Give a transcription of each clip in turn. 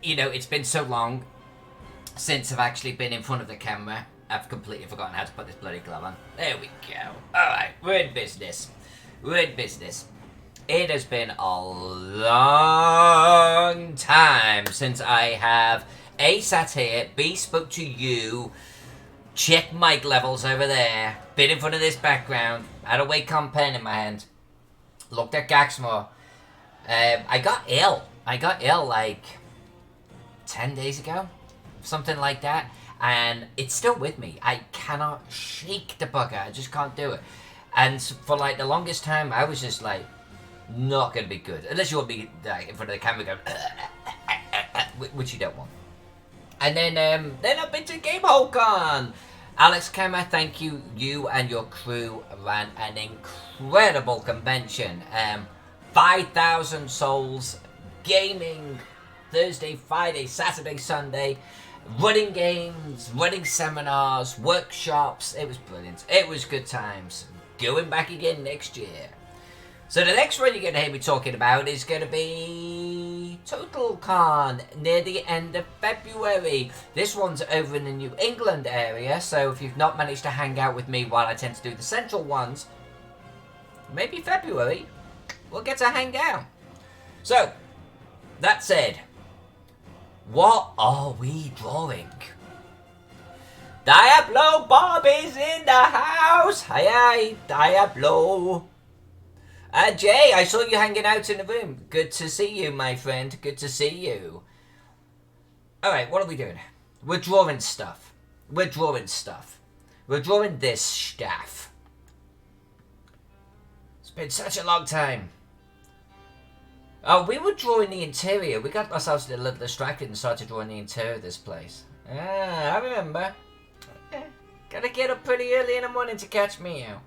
you know, it's been so long since I've actually been in front of the camera. I've completely forgotten how to put this bloody glove on. There we go. Alright, we're in business. We're in business. It has been a long time since I have A, sat here, B, spoke to you, checked mic levels over there, been in front of this background, had a Wacom pen in my hand, looked at Gaxmoor. I got ill. Like 10 days ago, something like that. And it's still with me. I cannot shake the bugger. I just can't do it. And for like the longest time, I was just like, not going to be good. Unless you want me like, in front of the camera going, which you don't want. And then I've been to Gaxmoor. Alex Kemmer, thank you. You and your crew ran an incredible convention. 5,000 souls, gaming, Thursday, Friday, Saturday, Sunday. Running games, running seminars, workshops. It was brilliant. It was good times. Going back again next year. So the next one you're going to hear me talking about is going to be Total Con near the end of February. This one's over in the New England area, so if you've not managed to hang out with me while I tend to do the central ones, maybe February, we'll get to hang out. So, that said, what are we drawing? Diablo Bob is in the house! Hi, Diablo. Jay, I saw you hanging out in the room. Good to see you, my friend. Good to see you. Alright, what are we doing? We're drawing stuff. We're drawing this stuff. It's been such a long time. Oh, we were drawing the interior. We got ourselves a little distracted and started drawing the interior of this place. Ah, I remember. Gotta get up pretty early in the morning to catch me out.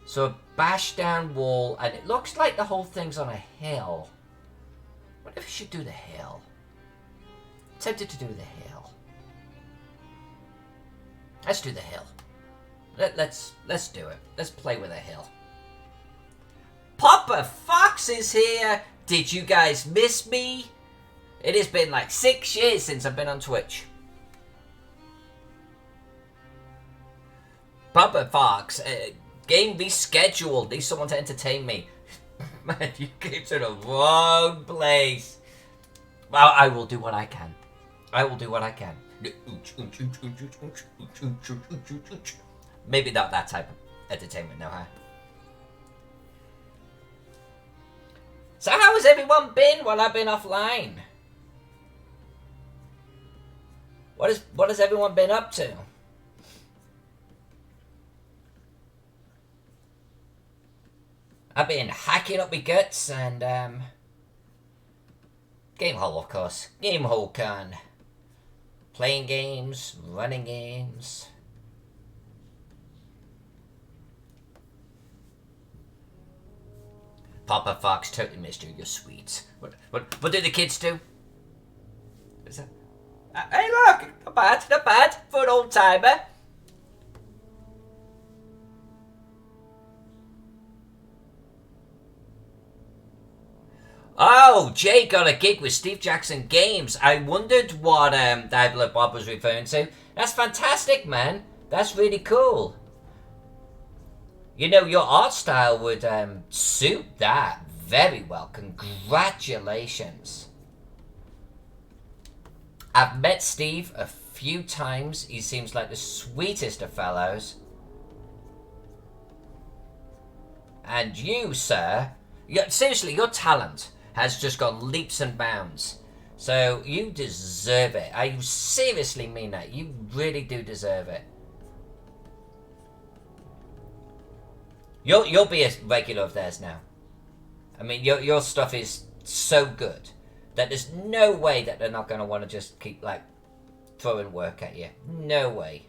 So a bashed down wall, and it looks like the whole thing's on a hill. What if we should do the hill? I'm tempted to do the hill. Let's do the hill. Let's do it. Let's play with a hill. Papa Fox is here! Did you guys miss me? It has been like 6 years since I've been on Twitch. Papa Fox, game rescheduled. Need someone to entertain me. Man, you came to the wrong place. Well, I will do what I can. I will do what I can. Maybe not that type of entertainment, no, huh? So how has everyone been while I've been offline? What has everyone been up to? I've been hacking up my guts and Gaxmoor, of course. Gaxmoor Con. Playing games, running games. Papa Fox, totally missed you. You're sweet. What do the kids do? Is that? Hey, look! Not bad for an old timer. Oh, Jay got a gig with Steve Jackson Games. I wondered what Diablo Bob was referring to. That's fantastic, man. That's really cool. You know, your art style would suit that very well. Congratulations. I've met Steve a few times. He seems like the sweetest of fellows. And you, sir, seriously, your talent has just gone leaps and bounds. So you deserve it. I seriously mean that. You really do deserve it. You'll be a regular of theirs now. I mean, your stuff is so good that there's no way that they're not going to want to just keep, like, throwing work at you. No way.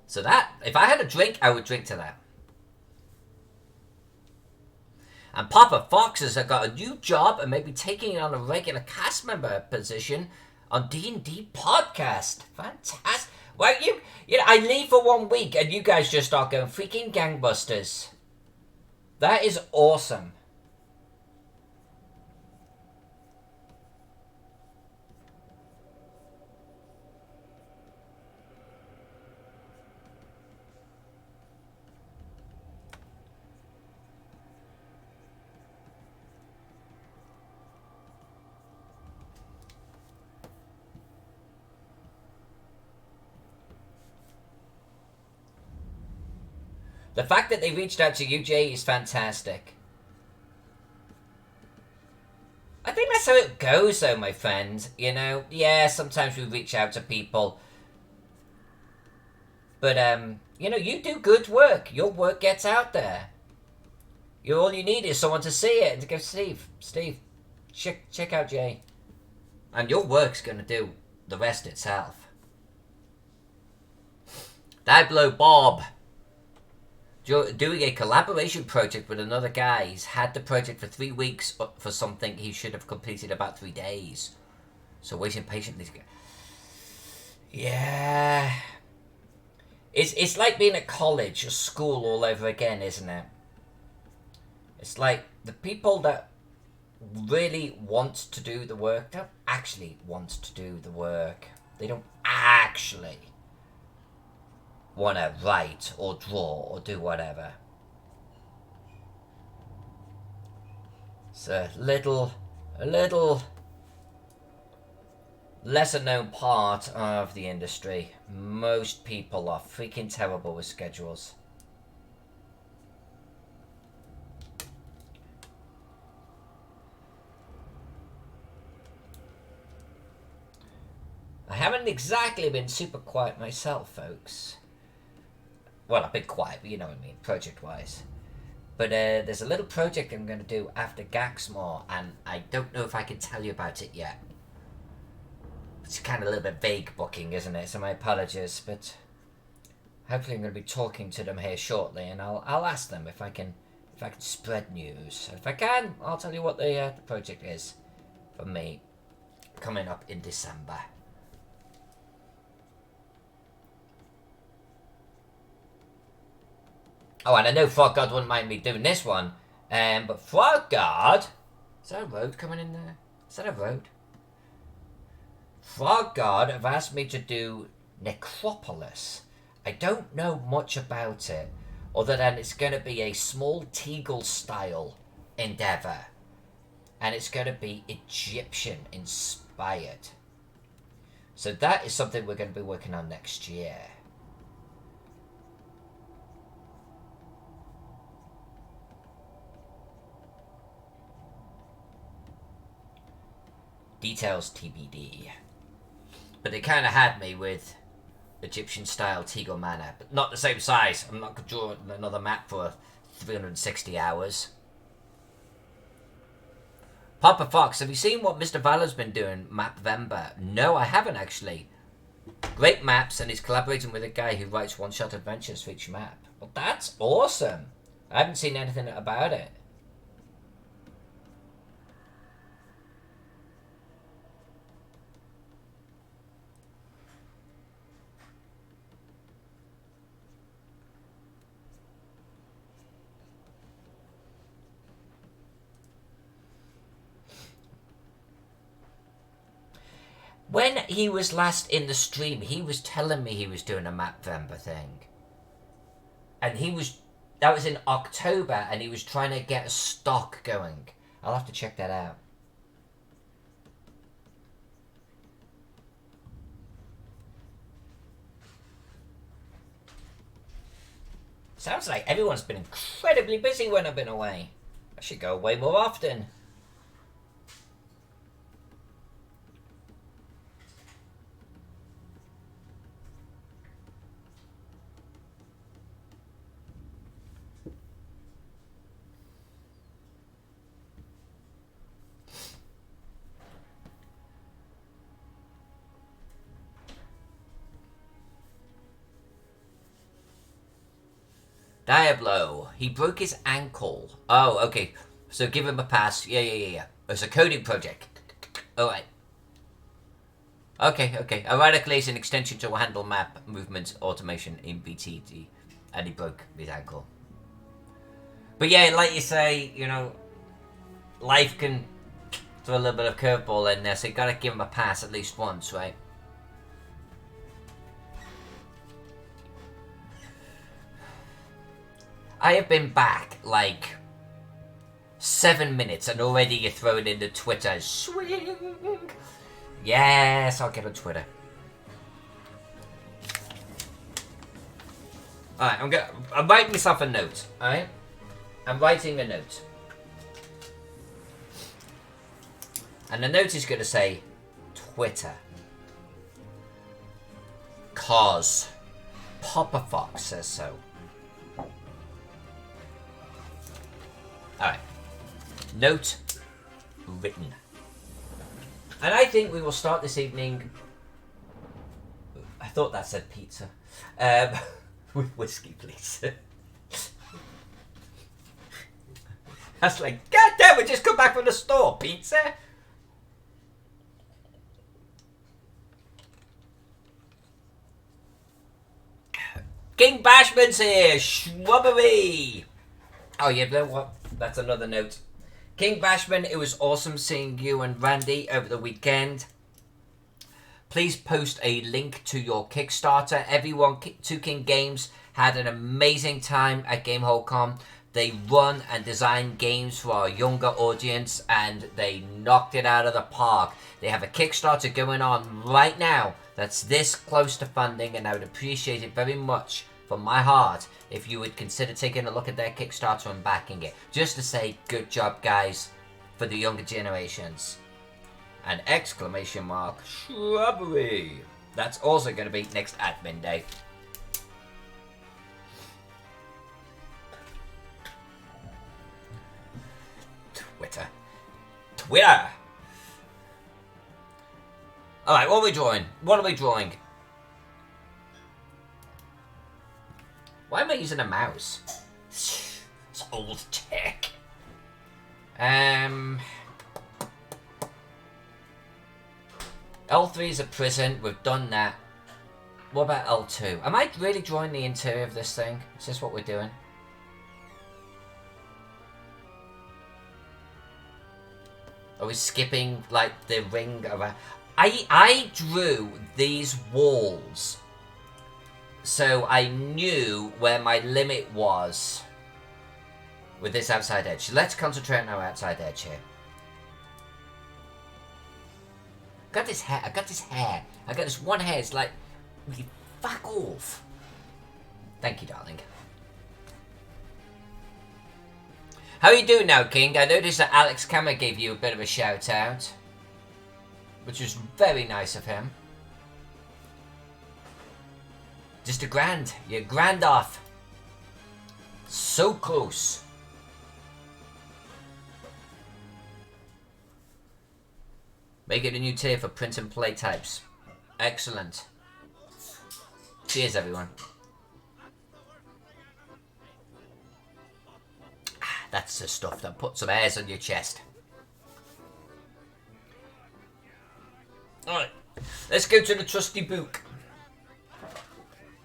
So that, if I had a drink, I would drink to that. And Papa Fox has got a new job and maybe taking on a regular cast member position on D&D podcast. Fantastic. Well, you know, I leave for 1 week and you guys just start going freaking gangbusters. That is awesome. The fact that they reached out to you, Jay, is fantastic. I think that's how it goes, though, my friend. You know, yeah, sometimes we reach out to people. But, you know, you do good work. Your work gets out there. All you need is someone to see it and to go, Steve, check out Jay. And your work's going to do the rest itself. Diablo Bob. Doing a collaboration project with another guy. He's had the project for 3 weeks for something he should have completed about 3 days. So waiting patiently to get... Yeah. It's like being at college or school all over again, isn't it? It's like the people that really want to do the work don't actually want to do the work. They don't actually want to write or draw or do whatever. It's a little lesser known part of the industry. Most people are freaking terrible with schedules. I haven't exactly been super quiet myself, folks. Well, I've been quiet, but you know what I mean, project-wise. But there's a little project I'm going to do after Gaxmoor, and I don't know if I can tell you about it yet. It's kind of a little bit vague booking, isn't it? So my apologies, but hopefully I'm going to be talking to them here shortly, and I'll ask them if I can spread news. If I can, I'll tell you what the project is for me coming up in December. Oh, and I know Frog God wouldn't mind me doing this one, but Frog God... Is that a road coming in there? Is that a road? Frog God have asked me to do Necropolis. I don't know much about it, other than it's going to be a small Teagle-style endeavour. And it's going to be Egyptian-inspired. So that is something we're going to be working on next year. Details TBD. But they kind of had me with Egyptian-style Teagle Manor, but not the same size. I'm not going to draw another map for 360 hours. Papa Fox, have you seen what Mr. Valor's been doing, Mapvember? No, I haven't actually. Great maps, and he's collaborating with a guy who writes one-shot adventures for each map. Well, that's awesome. I haven't seen anything about it. When he was last in the stream, he was telling me he was doing a Mapvember thing. And that was in October, and he was trying to get a stock going. I'll have to check that out. Sounds like everyone's been incredibly busy when I've been away. I should go away more often. Diablo. He broke his ankle. Oh, okay. So give him a pass. Yeah. It's a coding project. Alright. Okay. Ironically, it's an extension to handle map movement automation in BTD. And he broke his ankle. But yeah, like you say, you know, life can throw a little bit of curveball in there, so you gotta give him a pass at least once, right? I have been back like 7 minutes and already you're throwing in the Twitter swing. Yes, I'll get on Twitter. Alright, I'm writing myself a note, alright? I'm writing a note. And the note is going to say Twitter. Cause Papa Fox says so. Alright. Note written. And I think we will start this evening. I thought that said pizza. With whiskey, please. That's like, God damn, we just come back from the store. Pizza? King Bashman's here. Schwubbery. Oh, you know what? That's another note. King Bashman, it was awesome seeing you and Randy over the weekend. Please post a link to your Kickstarter. Everyone, 2 King Games had an amazing time at GameholeCon. They run and design games for our younger audience, and they knocked it out of the park. They have a Kickstarter going on right now that's this close to funding, and I would appreciate it very much from my heart if you would consider taking a look at their Kickstarter and backing it. Just to say, good job, guys, for the younger generations. An exclamation mark, shrubbery. That's also going to be next admin day. Twitter. Alright, what are we drawing? What are we drawing? Why am I using a mouse? It's old tech. L3 is a prison. We've done that. What about L2? Am I really drawing the interior of this thing? Is this what we're doing? Are we skipping, like, the ring around? I drew these walls so I knew where my limit was with this outside edge. Let's concentrate on our outside edge here. I got this hair. I got this one hair. It's like, fuck off. Thank you, darling. How are you doing now, King? I noticed that Alex Kammer gave you a bit of a shout out, which was very nice of him. Just a grand. You're grand off. So close. Make it a new tier for print and play types. Excellent. Cheers, everyone. That's the stuff that puts some hairs on your chest. Alright, let's go to the trusty book.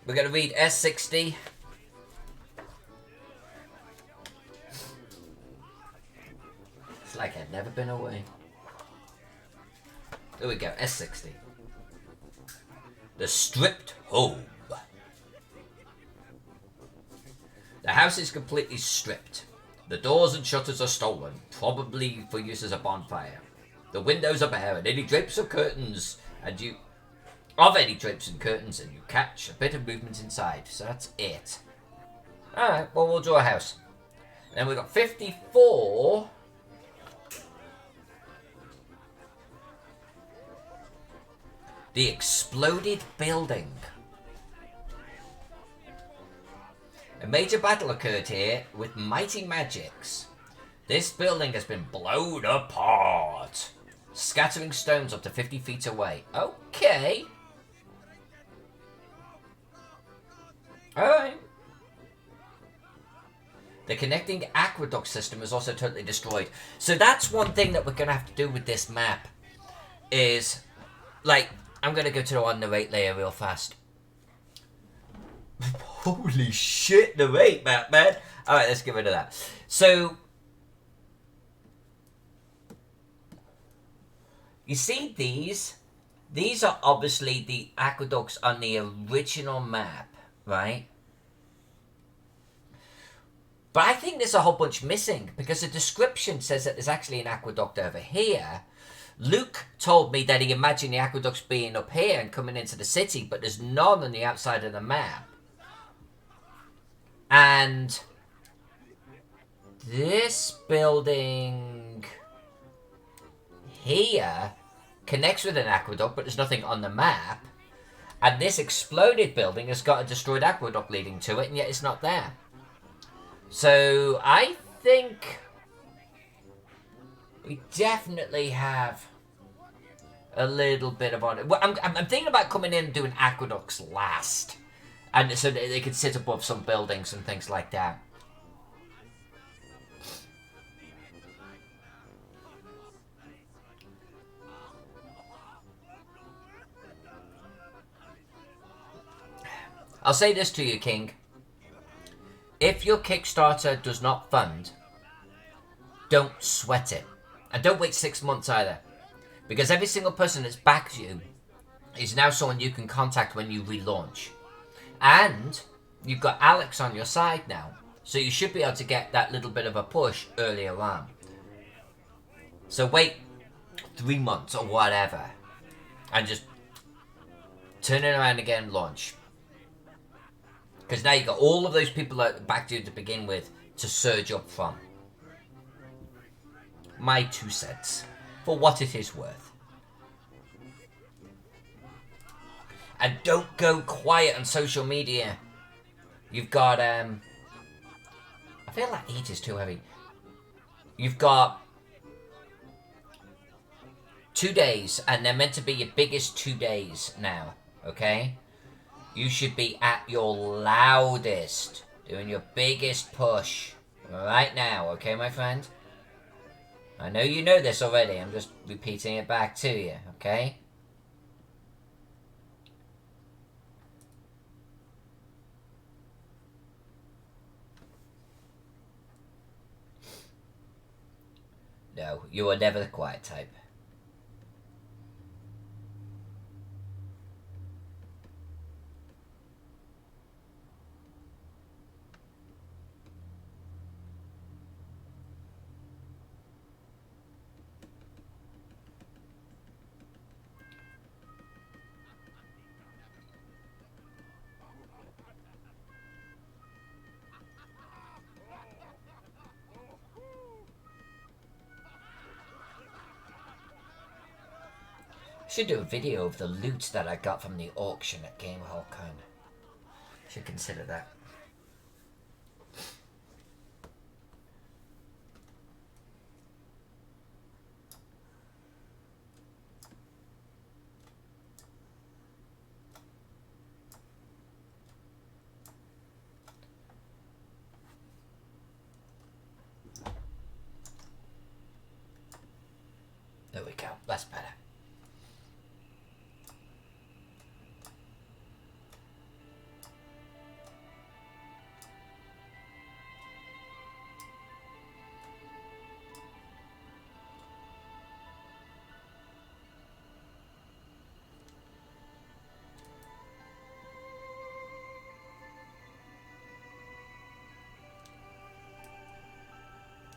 We're going to read S60. It's like I've never been away. There we go, S60. The stripped home. The house is completely stripped. The doors and shutters are stolen, probably for use as a bonfire. The windows are bare, and any drapes or curtains, and you catch a bit of movement inside. So that's it. Alright, well, we'll draw a house. Then we've got 54. The exploded building. A major battle occurred here with mighty magics. This building has been blown apart, scattering stones up to 50 feet away. Okay. Alright. The connecting aqueduct system is also totally destroyed. So that's one thing that we're going to have to do with this map. Is, like, I'm going to go to the on the right layer real fast. Holy shit, the rate map, man. Alright, let's get rid of that. So, you see these? These are obviously the aqueducts on the original map, right? But I think there's a whole bunch missing, because the description says that there's actually an aqueduct over here. Luke told me that he imagined the aqueducts being up here and coming into the city, but there's none on the outside of the map. And this building here connects with an aqueduct, but there's nothing on the map. And this exploded building has got a destroyed aqueduct leading to it, and yet it's not there. So I think we definitely have a little bit of it. Well, I'm thinking about coming in and doing aqueducts last, and so they could sit above some buildings and things like that. I'll say this to you, King. If your Kickstarter does not fund, don't sweat it. And don't wait 6 months either. Because every single person that's backed you is now someone you can contact when you relaunch. And you've got Alex on your side now. So you should be able to get that little bit of a push earlier on. So wait 3 months or whatever. And just turn it around again and launch. Because now you've got all of those people that backed you to begin with to surge up from. My 2 cents. For what it is worth. And don't go quiet on social media. You've got, I feel like 8 is too heavy. You've got 2 days, and they're meant to be your biggest 2 days now, okay? You should be at your loudest, doing your biggest push right now, okay, my friend? I know you know this already, I'm just repeating it back to you, okay? No, you are never the quiet type. Should do a video of the loot that I got from the auction at Gaxmoor. Should consider that. There we go. That's better.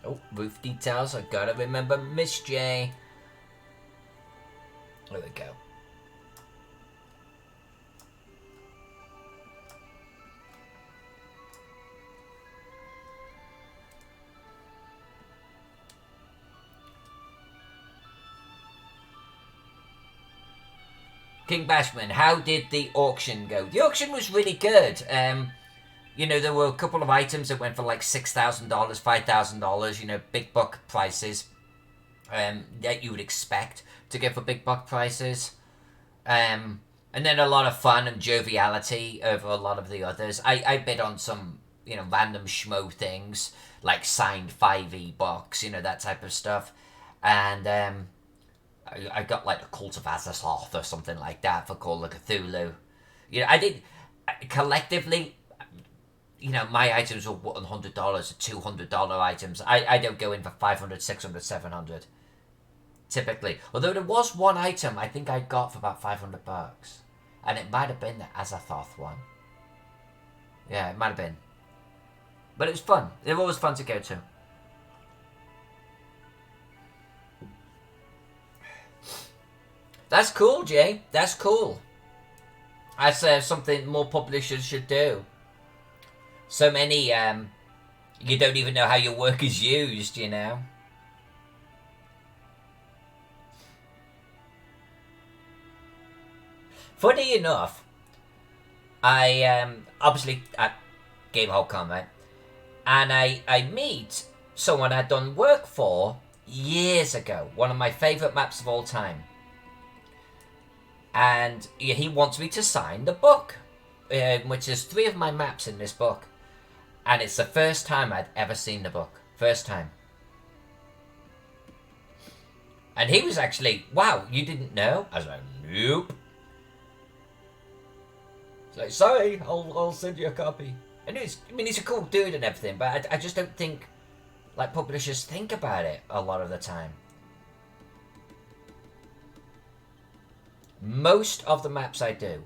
Oh, roof details. I gotta remember Miss J. There we go. King Bashman, how did the auction go? The auction was really good. You know, there were a couple of items that went for like $6,000, $5,000, you know, big buck prices that you would expect to get for big buck prices. And then a lot of fun and joviality over a lot of the others. I bid on some, you know, random schmo things, like signed 5e box, you know, that type of stuff. And I got like a Cult of Azaroth or something like that for Call of Cthulhu. You know, I did collectively. you know, my items are $100 or $200 items. I don't go in for 500, 600, 700 typically. Although there was one item I think I got for about $500, and it might have been the Azathoth one. Yeah, it might have been. But it was fun. They're always fun to go to. That's cool, Jay. That's cool. That's something more publishers should do. So many, you don't even know how your work is used, you know? Funny enough, I, obviously at Gamehold.com, right? And I meet someone I'd done work for years ago. One of my favourite maps of all time. And he wants me to sign the book, which is 3 of my maps in this book. And it's the first time I'd ever seen the book. First time. And he was actually, wow, you didn't know? I was like, nope. He's like, sorry, I'll send you a copy. And he's a cool dude and everything, but I just don't think, like, publishers think about it a lot of the time. Most of the maps I do,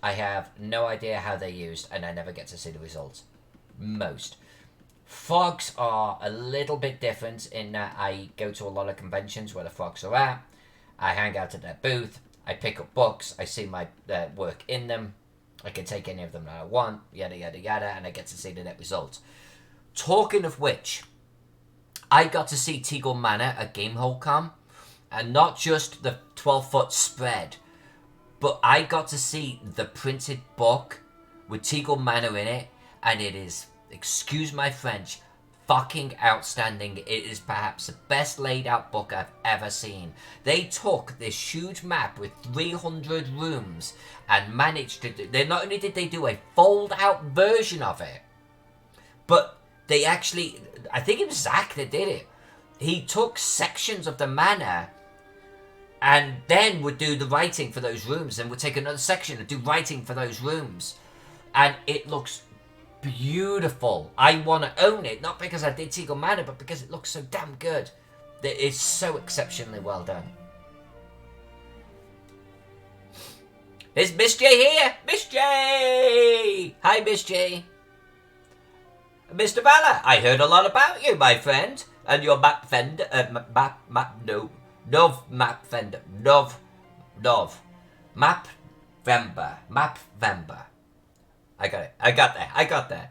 I have no idea how they're used, and I never get to see the results. Most. Frogs are a little bit different in that I go to a lot of conventions where the frogs are at. I hang out at their booth. I pick up books. I see my work in them. I can take any of them that I want, yada, yada, yada, and I get to see the net results. Talking of which, I got to see Teagle Manor at Gamehold.com. And not just the 12-foot spread, but I got to see the printed book with Teagle Manor in it, and it is, excuse my French, fucking outstanding. It is perhaps the best laid out book I've ever seen. They took this huge map with 300 rooms and managed to do, not only did they do a fold out version of it, but they actually, I think it was Zach that did it. He took sections of the manor and then would do the writing for those rooms, and would take another section and do writing for those rooms. And it looks beautiful. I want to own it, not because I did Teagle Manor, but because it looks so damn good. It is so exceptionally well done. Is Miss J here? Miss J! Hi, Miss J. Mr. Valor, I heard a lot about you, my friend, and your map vendor, Nov map vendor, Nov, map Vember. I got there.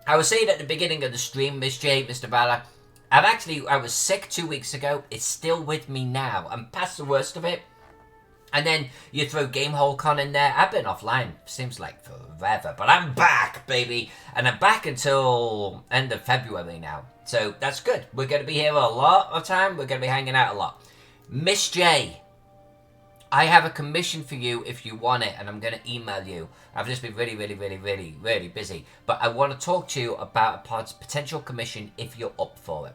I was saying at the beginning of the stream, Miss J, Mr. Valor, I was sick 2 weeks ago. It's still with me now. I'm past the worst of it. And then you throw Gamehold.com in there. I've been offline, seems like forever, but I'm back, baby. And I'm back until end of February now. So that's good. We're going to be here a lot of time. We're going to be hanging out a lot. Miss J, I have a commission for you if you want it, and I'm going to email you. I've just been really busy. But I want to talk to you about a potential commission if you're up for it.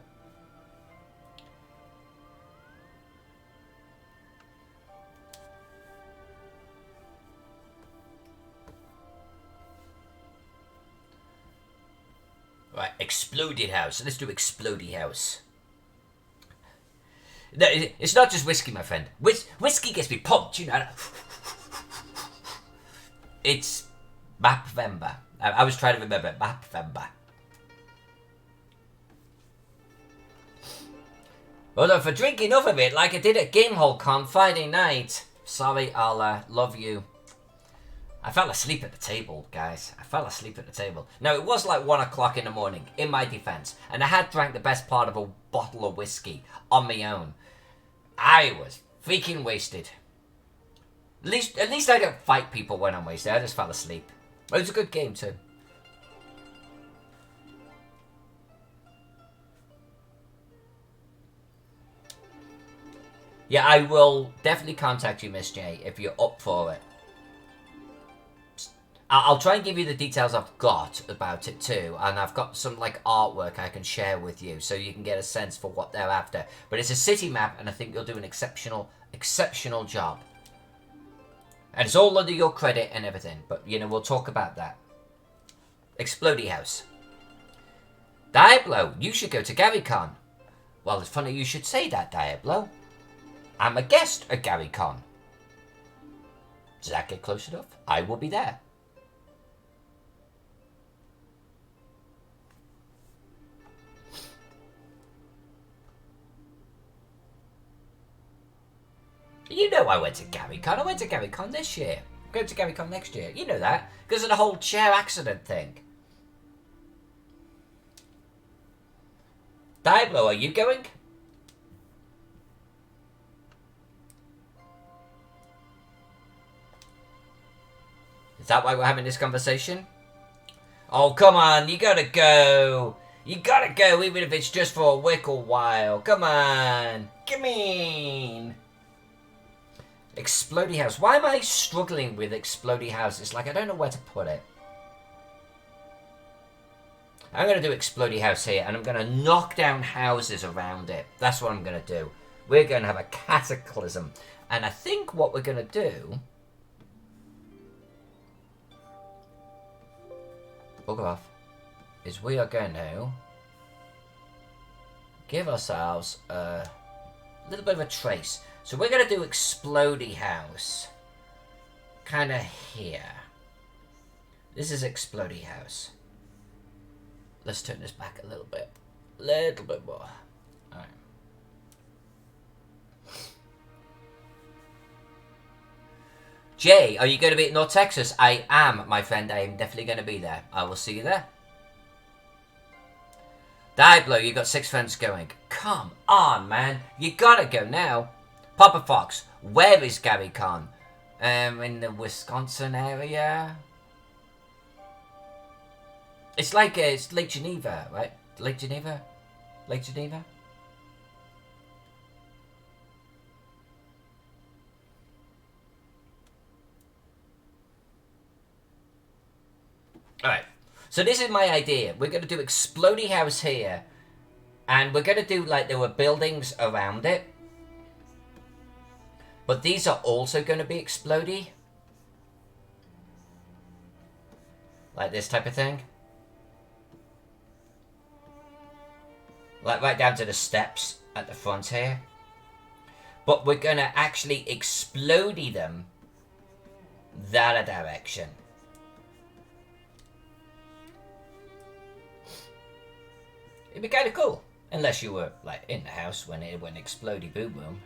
Right, Exploded House. Let's do Exploded House. No, it's not just whiskey, my friend. Whiskey gets me pumped, you know. It's Mapvember. I was trying to remember Mapvember. Although for drinking enough of it, like I did at Gamehold.com Friday night. Sorry, I'll love you. I fell asleep at the table, guys. I fell asleep at the table. Now, it was like 1 o'clock in the morning, in my defense. And I had drank the best part of a bottle of whiskey on my own. I was freaking wasted. At least I don't fight people when I'm wasted. I just fell asleep. It was a good game, too. Yeah, I will definitely contact you, Miss J, if you're up for it. I'll try and give you the details I've got about it too, and I've got some like artwork I can share with you so you can get a sense for what they're after. But it's a city map, and I think you'll do an exceptional job. And it's all under your credit and everything. But, you know, we'll talk about that. Explodey House. Diablo, you should go to GaryCon. Well, it's funny you should say that, Diablo. I'm a guest at GaryCon. Does that get close enough? I will be there. You know I went to GaryCon. I went to GaryCon this year. I'm going to GaryCon next year. You know that. Because of the whole chair accident thing. Diablo, are you going? Is that why we're having this conversation? Oh, come on. You gotta go. You gotta go, even if it's just for a wickle while. Come on. Come in. Explodey House. Why am I struggling with Explodey House? It's like I don't know where to put it. I'm going to do Explodey House here, and I'm going to knock down houses around it. That's what I'm going to do. We're going to have a cataclysm. And I think what we're going to do... Bugger off. Is we are going to... give ourselves a little bit of a trace. So we're going to do Explodey House. Kind of here. This is Explodey House. Let's turn this back a little bit. Little bit more. Alright. Jay, are you going to be at North Texas? I am, my friend. I am definitely going to be there. I will see you there. Diablo, you got 6 friends going. Come on, man. You gotta go now. Papa Fox, where is GaryCon? In the Wisconsin area? It's like, it's Lake Geneva, right? Lake Geneva? Lake Geneva? Alright, so this is my idea. We're going to do Explodey House here. And we're going to do, like, there were buildings around it. But these are also going to be explodey. Like this type of thing. Like right down to the steps at the front here. But we're going to actually explodey them that direction. It'd be kind of cool. Unless you were like in the house when it went explodey boom boom.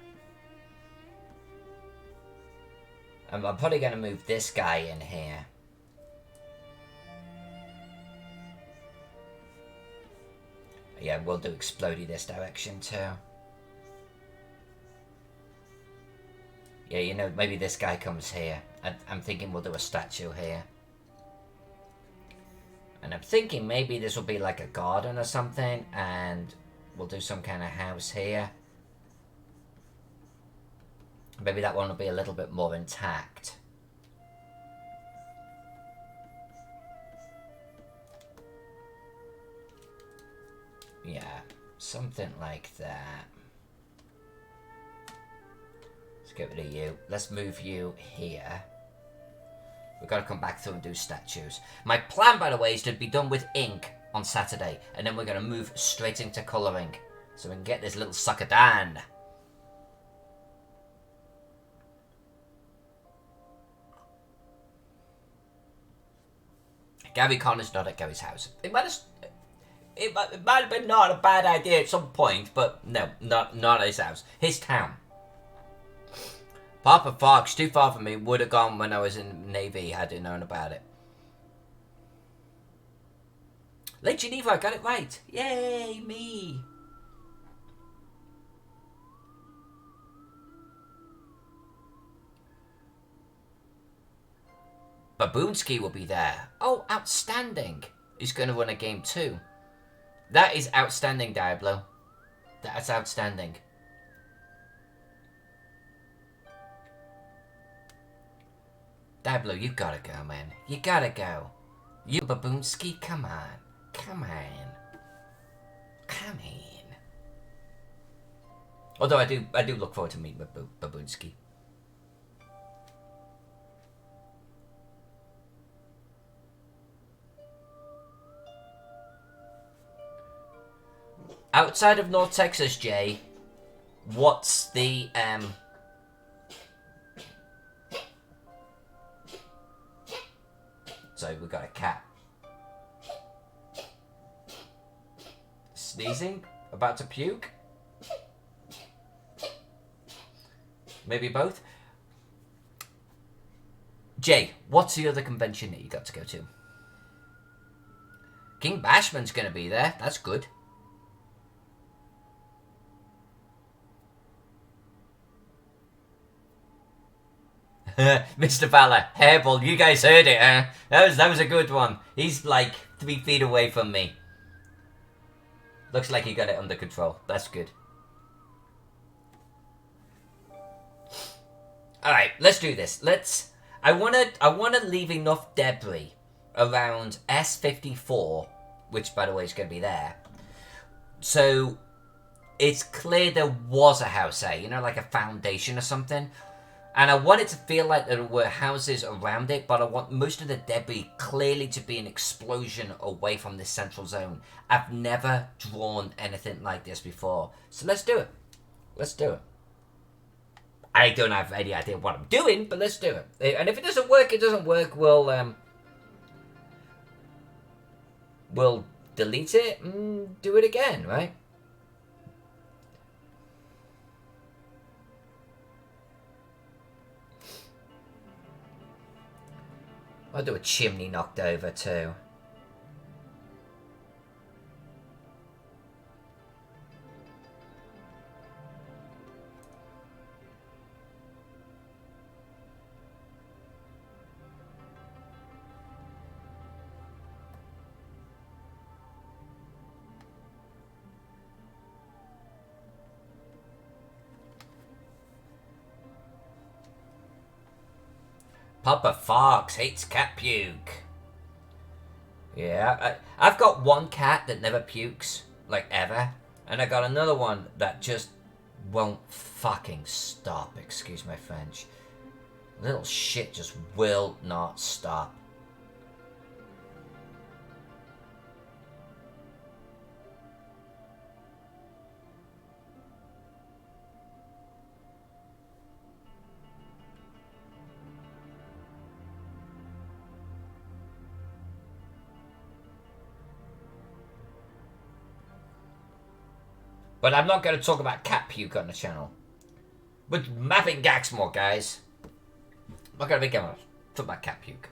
And I'm probably going to move this guy in here. Yeah, we'll do explodey this direction too. Yeah, you know, maybe this guy comes here. I'm thinking we'll do a statue here. And I'm thinking maybe this will be like a garden or something. And we'll do some kind of house here. Maybe that one will be a little bit more intact. Yeah, something like that. Let's get rid of you. Let's move you here. We've got to come back through and do statues. My plan, by the way, is to be done with ink on Saturday. And then we're going to move straight into colouring. So we can get this little sucker done. GaryCon is not at Gary's house. It might have been not a bad idea at some point, but no, not at his house. His town. Papa Fox, too far from me, would have gone when I was in the Navy had I known about it. Lake Geneva, I got it right. Yay, me. Baboonski will be there. Oh, outstanding. He's going to run a game too. That is outstanding, Diablo. That's outstanding. Diablo, you gotta go, man. You gotta go. You, Baboonski, come on. Come on. Come in. Although I do look forward to meeting with Baboonski. Outside of North Texas, Jay, what's the So we got a cat. Sneezing? About to puke? Maybe both? Jay, what's the other convention that you got to go to? King Bashman's gonna be there. That's good. Mr. Valor, Hairball, you guys heard it, huh? That was a good one. He's like 3 feet away from me. Looks like he got it under control. That's good. Alright, let's do this. I wanna leave enough debris around S54, which by the way is gonna be there. So it's clear there was a house there, you know, like a foundation or something. And I want it to feel like there were houses around it, but I want most of the debris clearly to be an explosion away from this central zone. I've never drawn anything like this before. So let's do it. Let's do it. I don't have any idea what I'm doing, but let's do it. And if it doesn't work, it doesn't work. We'll delete it and do it again, right? I'll do a chimney knocked over too. Papa Fox hates cat puke. Yeah, I've got one cat that never pukes, like ever. And I got another one that just won't fucking stop, excuse my French. Little shit just will not stop. But I'm not going to talk about cat puke on the channel. We're mapping Gaxmoor, guys. I'm not going to talk about cat puke.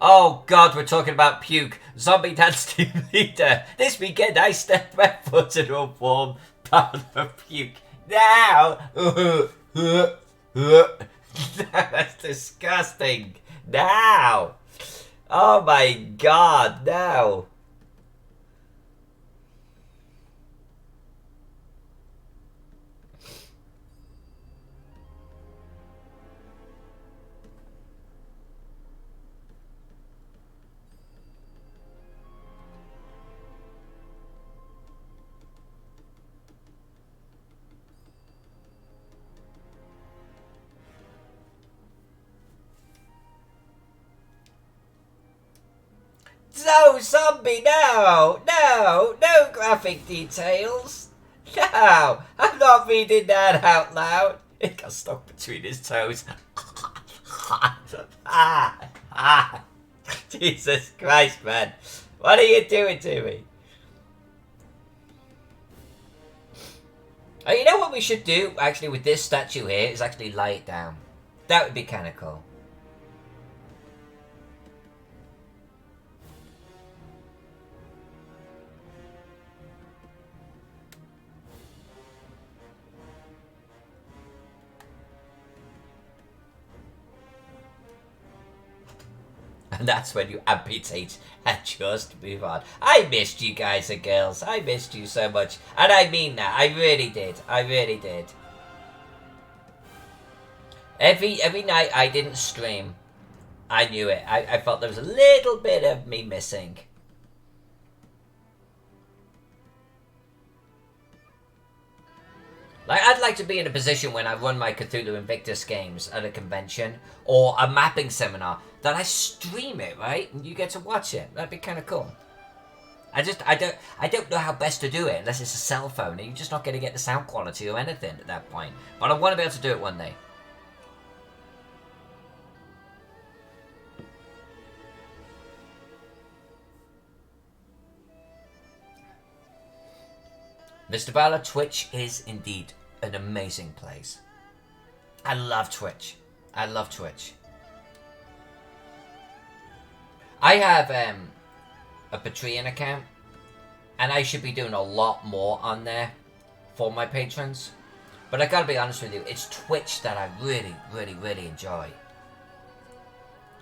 Oh god, we're talking about puke. Zombie Dance Team Leader. This weekend I stepped my foot into a warm pound of puke. Now! That's disgusting. Now! Oh my god, no! No, zombie, no! No! No graphic details! No! I'm not reading that out loud! It got stuck between his toes. Jesus Christ, man. What are you doing to me? Oh, you know what we should do, actually, with this statue here, is actually lie it down. That would be kind of cool. And that's when you amputate and just move on. I missed you guys and girls. I missed you so much. And I mean that. I really did. I really did. Every night I didn't stream, I knew it. I felt there was a little bit of me missing. Like, I'd like to be in a position when I run my Cthulhu Invictus games at a convention or a mapping seminar that I stream it, right? And you get to watch it. That'd be kind of cool. I don't know how best to do it unless it's a cell phone. And you're just not going to get the sound quality or anything at that point. But I want to be able to do it one day. Mr. Bala, Twitch is indeed an amazing place. I love Twitch. I love Twitch. I have a Patreon account, and I should be doing a lot more on there for my patrons. But I gotta be honest with you, it's Twitch that I really, really, really enjoy.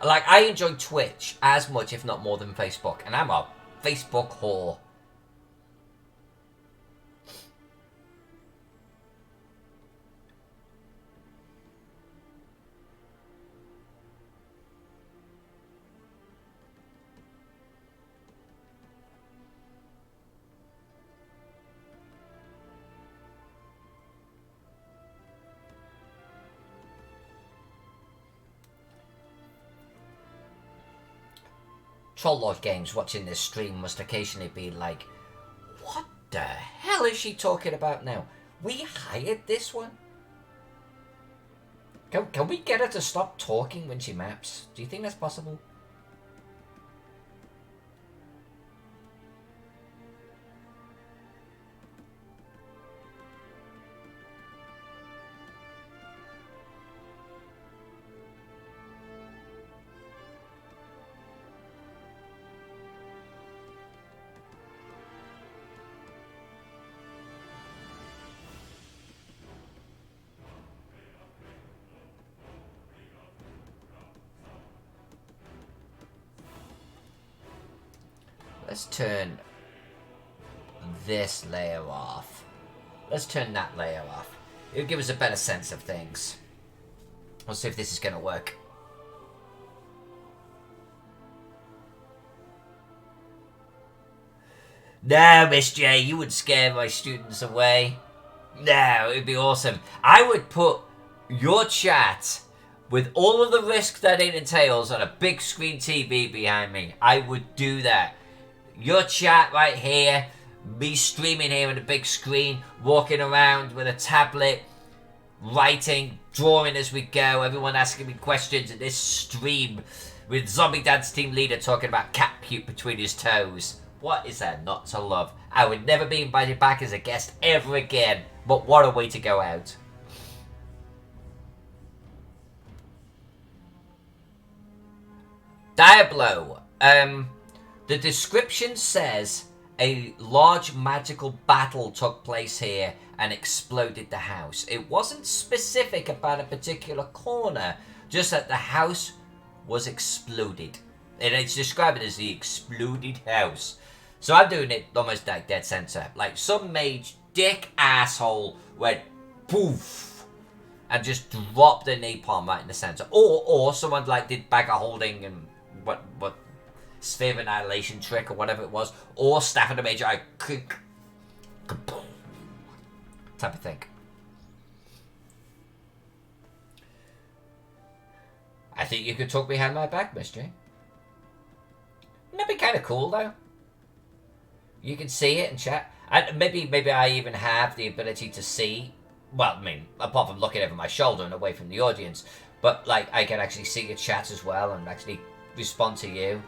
Like, I enjoy Twitch as much, if not more, than Facebook, and I'm a Facebook whore. Troll Lord Games watching this stream must occasionally be like, what the hell is she talking about now? We hired this one? Can we get her to stop talking when she maps? Do you think that's possible? Let's turn this layer off. Let's turn that layer off. It'll give us a better sense of things. Let's see if this is going to work. No, Miss J, you would scare my students away. No, it'd be awesome. I would put your chat with all of the risk that it entails on a big screen TV behind me. I would do that. Your chat right here, me streaming here on a big screen, walking around with a tablet, writing, drawing as we go, everyone asking me questions in this stream with Zombie Dance Team Leader talking about cat puke between his toes. What is there not to love? I would never be invited back as a guest ever again, but what a way to go out. Diablo, the description says a large magical battle took place here and exploded the house. It wasn't specific about a particular corner, just that the house was exploded. And it's described as the exploded house. So I'm doing it almost like dead center. Like some mage dick asshole went poof and just dropped the napalm right in the center. Or someone like did bag of holding and what sphere of annihilation trick or whatever it was, or staff of the major eye, type of thing. I think you could talk behind my back, Miss J. That'd be kind of cool, though. You can see it and chat, and maybe I even have the ability to see. Well, I mean, apart from looking over my shoulder and away from the audience, but like I can actually see your chat as well and actually respond to you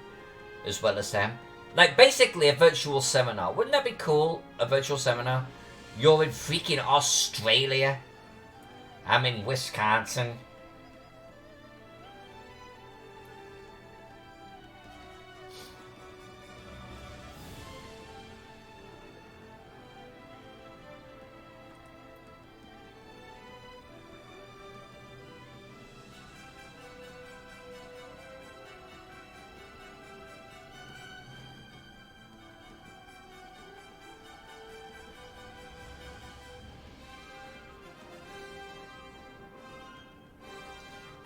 as well as them. Like, basically a virtual seminar. Wouldn't that be cool? A virtual seminar? You're in freaking Australia. I'm in Wisconsin.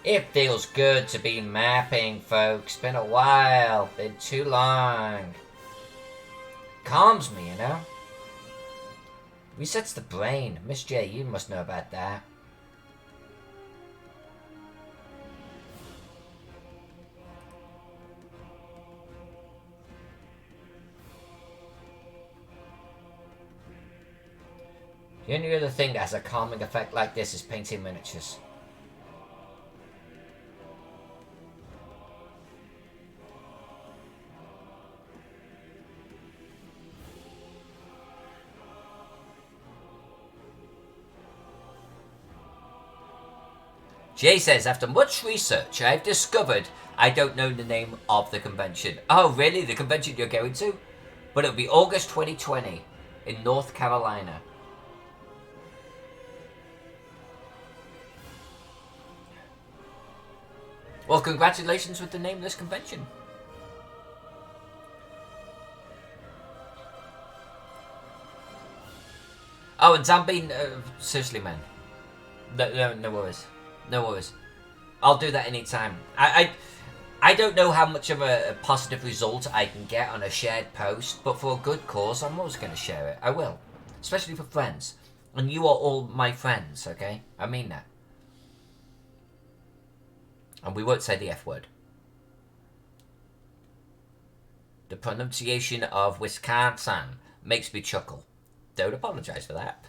It feels good to be mapping, folks. Been a while. Been too long. Calms me, you know? Resets the brain. Miss J, you must know about that. The only other thing that has a calming effect like this is painting miniatures. Jay says, after much research, I've discovered I don't know the name of the convention. Oh, really? The convention you're going to? But it'll be August 2020 in North Carolina. Well, congratulations with the name of this convention. Oh, and Zambine, seriously, man. No worries. No worries. I'll do that anytime. I don't know how much of a positive result I can get on a shared post, but for a good cause, I'm always going to share it. I will. Especially for friends. And you are all my friends, okay? I mean that. And we won't say the F word. The pronunciation of Wisconsin makes me chuckle. Don't apologize for that.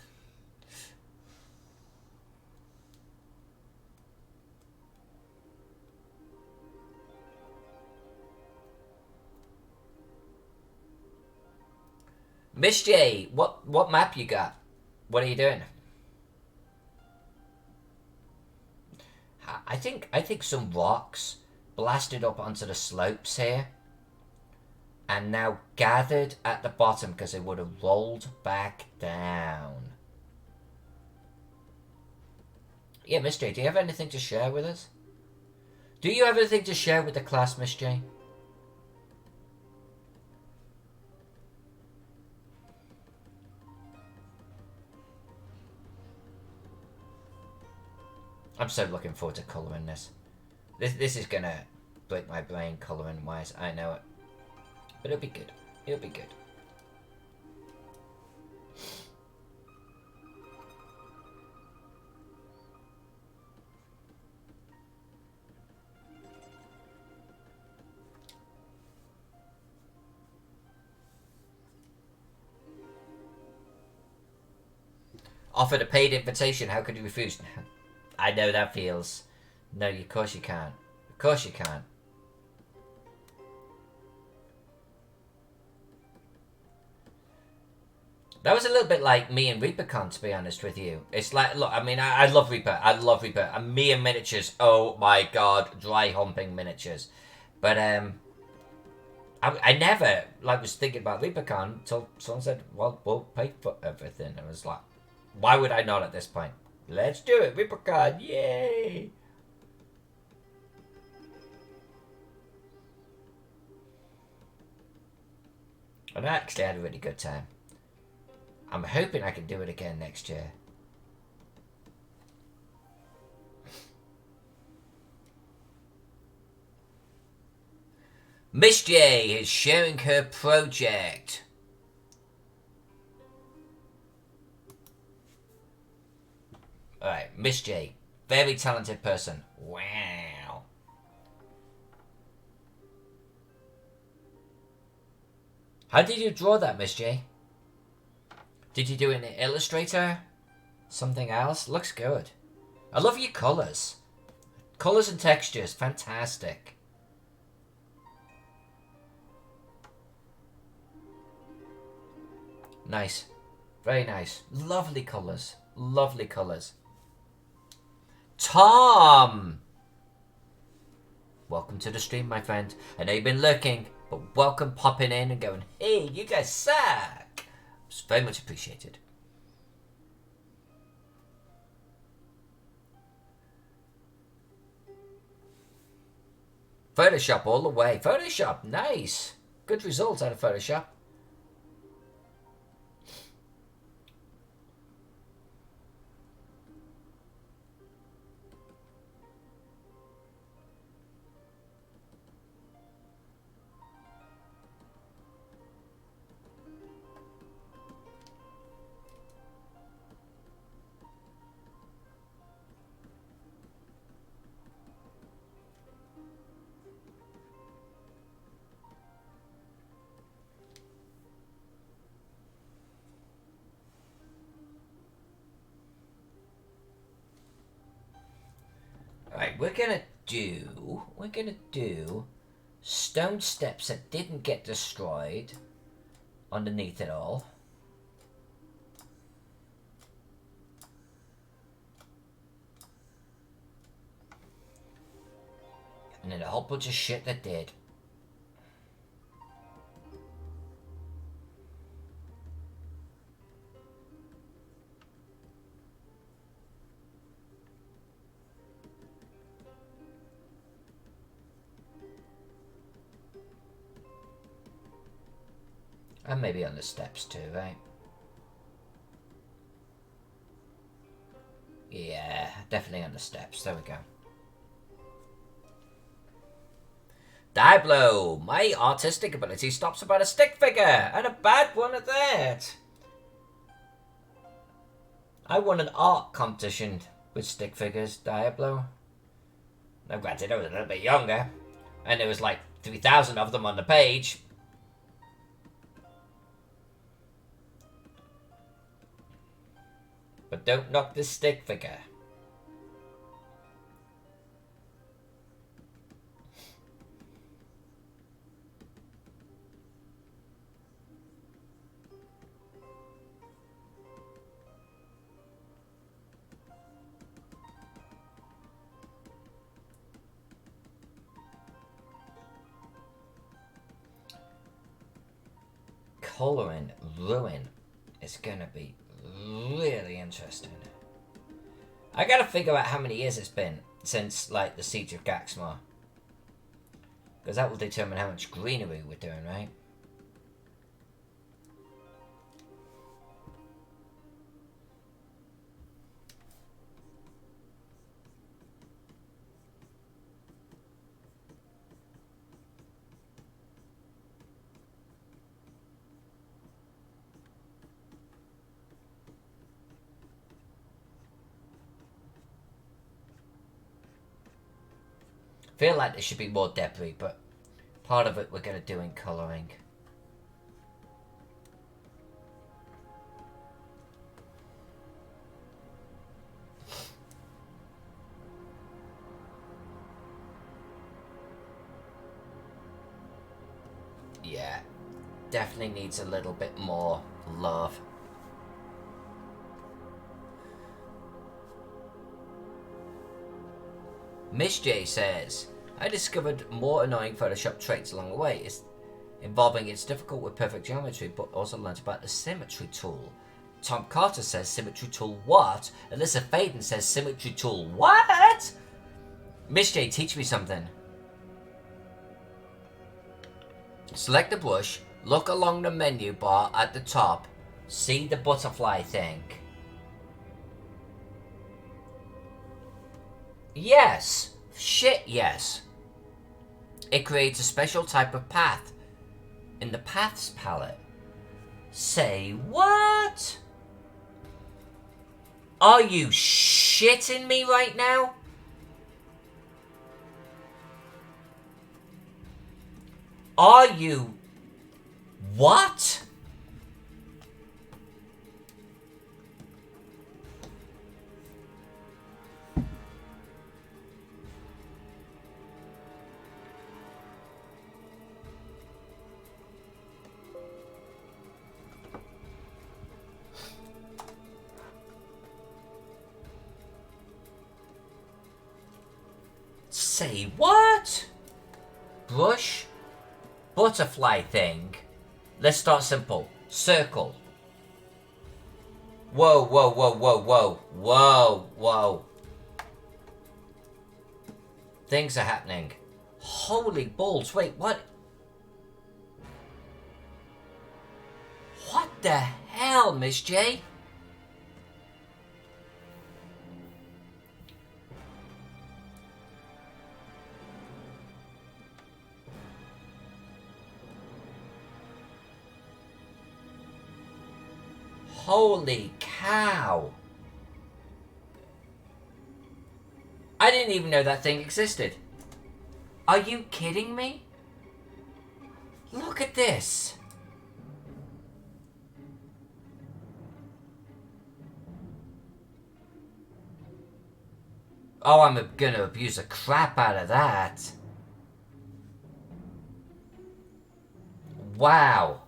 Miss J, what map you got? What are you doing? I think some rocks blasted up onto the slopes here and now gathered at the bottom because they would have rolled back down. Yeah, Miss J, do you have anything to share with us? Do you have anything to share with the class, Miss J? I'm so looking forward to colouring this. This is gonna break my brain colouring wise, I know it. But it'll be good. It'll be good. Offered a paid invitation, how could you refuse? I know that feels. No, of course you can't. Of course you can't. That was a little bit like me and ReaperCon, to be honest with you. It's like, look, I mean, I love Reaper. I love Reaper. And me and miniatures, oh my god, dry humping miniatures. But, I never, like, was thinking about ReaperCon until someone said, well, we'll pay for everything. I was like, why would I not at this point? Let's do it, ReaperCon, yay! And I actually had a really good time. I'm hoping I can do it again next year. Miss J is sharing her project. Alright, Miss J. Very talented person. Wow. How did you draw that, Miss J? Did you do it in Illustrator? Something else? Looks good. I love your colours. Colours and textures, fantastic. Nice. Very nice. Lovely colours. Lovely colours. Tom! Welcome to the stream, my friend. I know you've been lurking, but welcome popping in and going, hey, you guys suck. It's very much appreciated. Photoshop all the way. Photoshop, nice. Good results out of Photoshop. Right, we're gonna do stone steps that didn't get destroyed underneath it all. And then a whole bunch of shit that did. And maybe on the steps too, right? Yeah, definitely on the steps. There we go. Diablo, my artistic ability stops about a stick figure, and a bad one at that. I won an art competition with stick figures, Diablo. Now granted, I was a little bit younger, and there was like 3,000 of them on the page. But don't knock the stick figure. Colouring Ruin is gonna be really interesting. I gotta figure out how many years it's been since, like, the Siege of Gaxmoor. Because that will determine how much greenery we're doing, right? Feel like there should be more debris, but part of it we're going to do in colouring. Yeah, definitely needs a little bit more love. Miss J says, I discovered more annoying Photoshop traits along the way. Involving it's difficult with perfect geometry, but also learned about the symmetry tool. Tom Carter says symmetry tool what? Alyssa Faden says symmetry tool what? Miss J, teach me something. Select the brush, look along the menu bar at the top, see the butterfly thing. Yes. Shit, yes. It creates a special type of path in the Paths palette. Say what? Are you shitting me right now? Are you... What? Say what? Brush? Butterfly thing? Let's start simple. Circle. Whoa, whoa, whoa, whoa, whoa. Whoa, whoa. Things are happening. Holy balls. Wait, what? What the hell, Miss J? Holy cow. I didn't even know that thing existed. Are you kidding me? Look at this. Oh, I'm gonna abuse the crap out of that. Wow.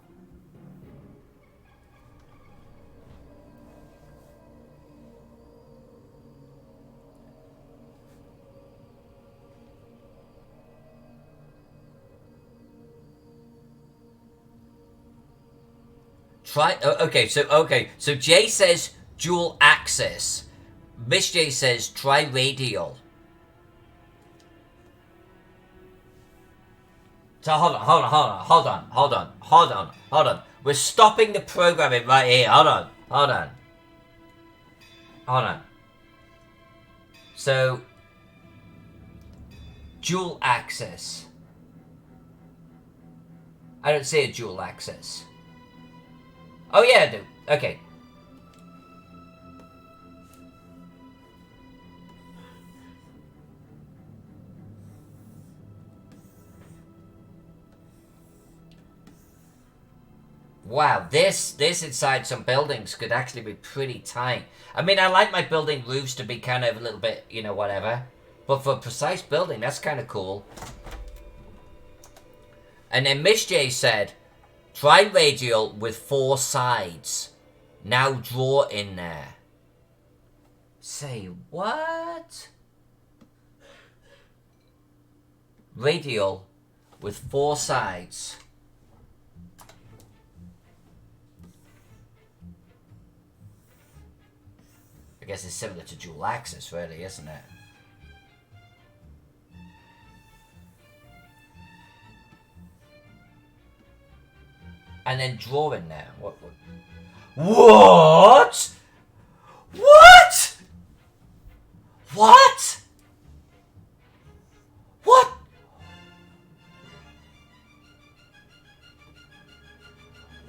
Okay, so Jay says dual axis. Miss J says try radial. So hold on. We're stopping the programming right here. Hold on. So dual axis. I don't see a dual axis. Oh yeah, I do. Okay. Wow, this inside some buildings could actually be pretty tight. I mean, I like my building roofs to be kind of a little bit, you know, whatever. But for precise building, that's kind of cool. And then Miss J said, try radial with 4 sides. Now draw in there. Say what? Radial with 4 sides. I guess it's similar to dual axis, really, isn't it? And then draw in there. What? What? What? What? What?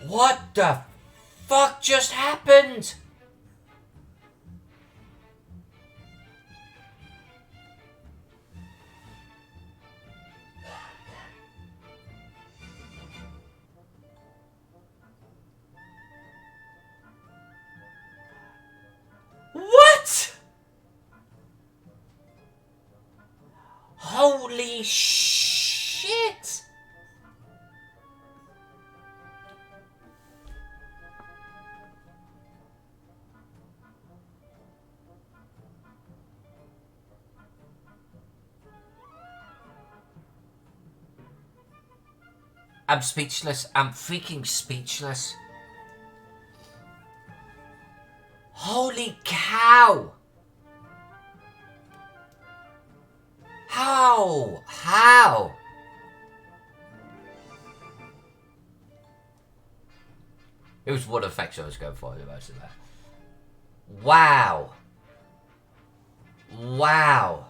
What the fuck just happened? What? Holy shit! I'm speechless. I'm freaking speechless. Holy cow! How? How? It was wood effects I was going for, the most of that. Wow. Wow.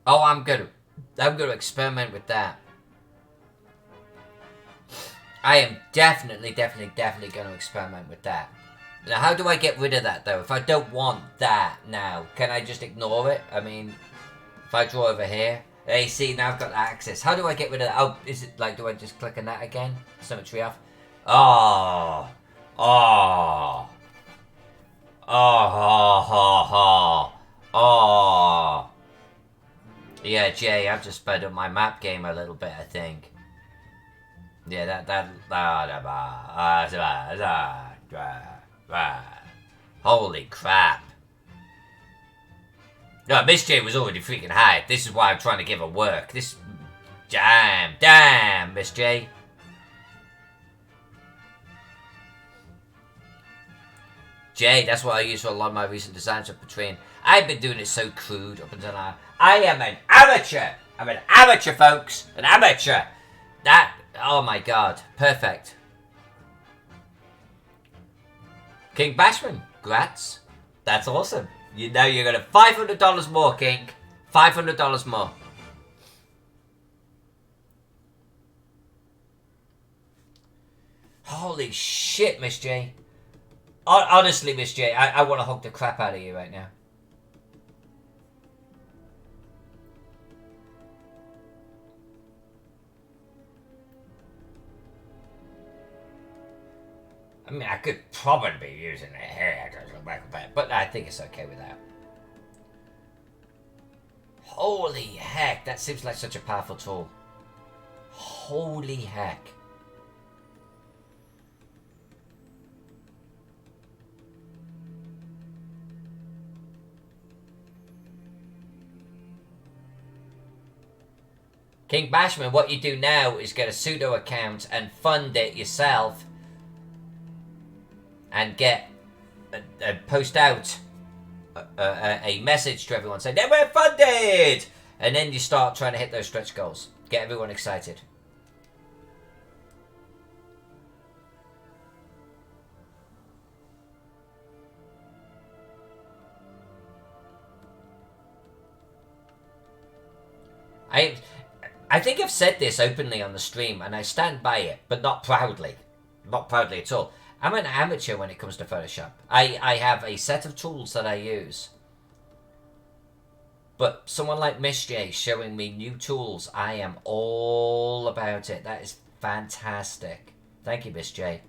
Oh, I'm gonna experiment with that. I am definitely gonna experiment with that. Now, how do I get rid of that, though? If I don't want that now, can I just ignore it? I mean, if I draw over here... Hey, see, now I've got the axis. How do I get rid of that? Oh, is it like, do I just click on that again? Symmetry off. Oh. Oh. Oh. Yeah, Jay, I've just sped up my map game a little bit, I think. Yeah, holy crap. No, Miss J was already freaking high. This is why I'm trying to give her work. This... Damn, Miss J. Jay, that's what I use for a lot of my recent designs of Patreon. I've been doing it so crude up until now. I am an amateur. I'm an amateur, folks. An amateur. That... Oh my god. Perfect. King Bashman. Grats. That's awesome. You know you're going to $500 more, King. $500 more. Holy shit, Miss J. Honestly, Miss J, I want to hug the crap out of you right now. I mean, I could probably be using the hair to but I think it's okay with that. Holy heck, that seems like such a powerful tool. Holy heck. King Bashman, what you do now is get a pseudo account and fund it yourself and get post out a message to everyone saying, we're funded! And then you start trying to hit those stretch goals. Get everyone excited. I think I've said this openly on the stream, and I stand by it, but not proudly. Not proudly at all. I'm an amateur when it comes to Photoshop. I have a set of tools that I use. But someone like Miss J showing me new tools, I am all about it. That is fantastic. Thank you, Miss J.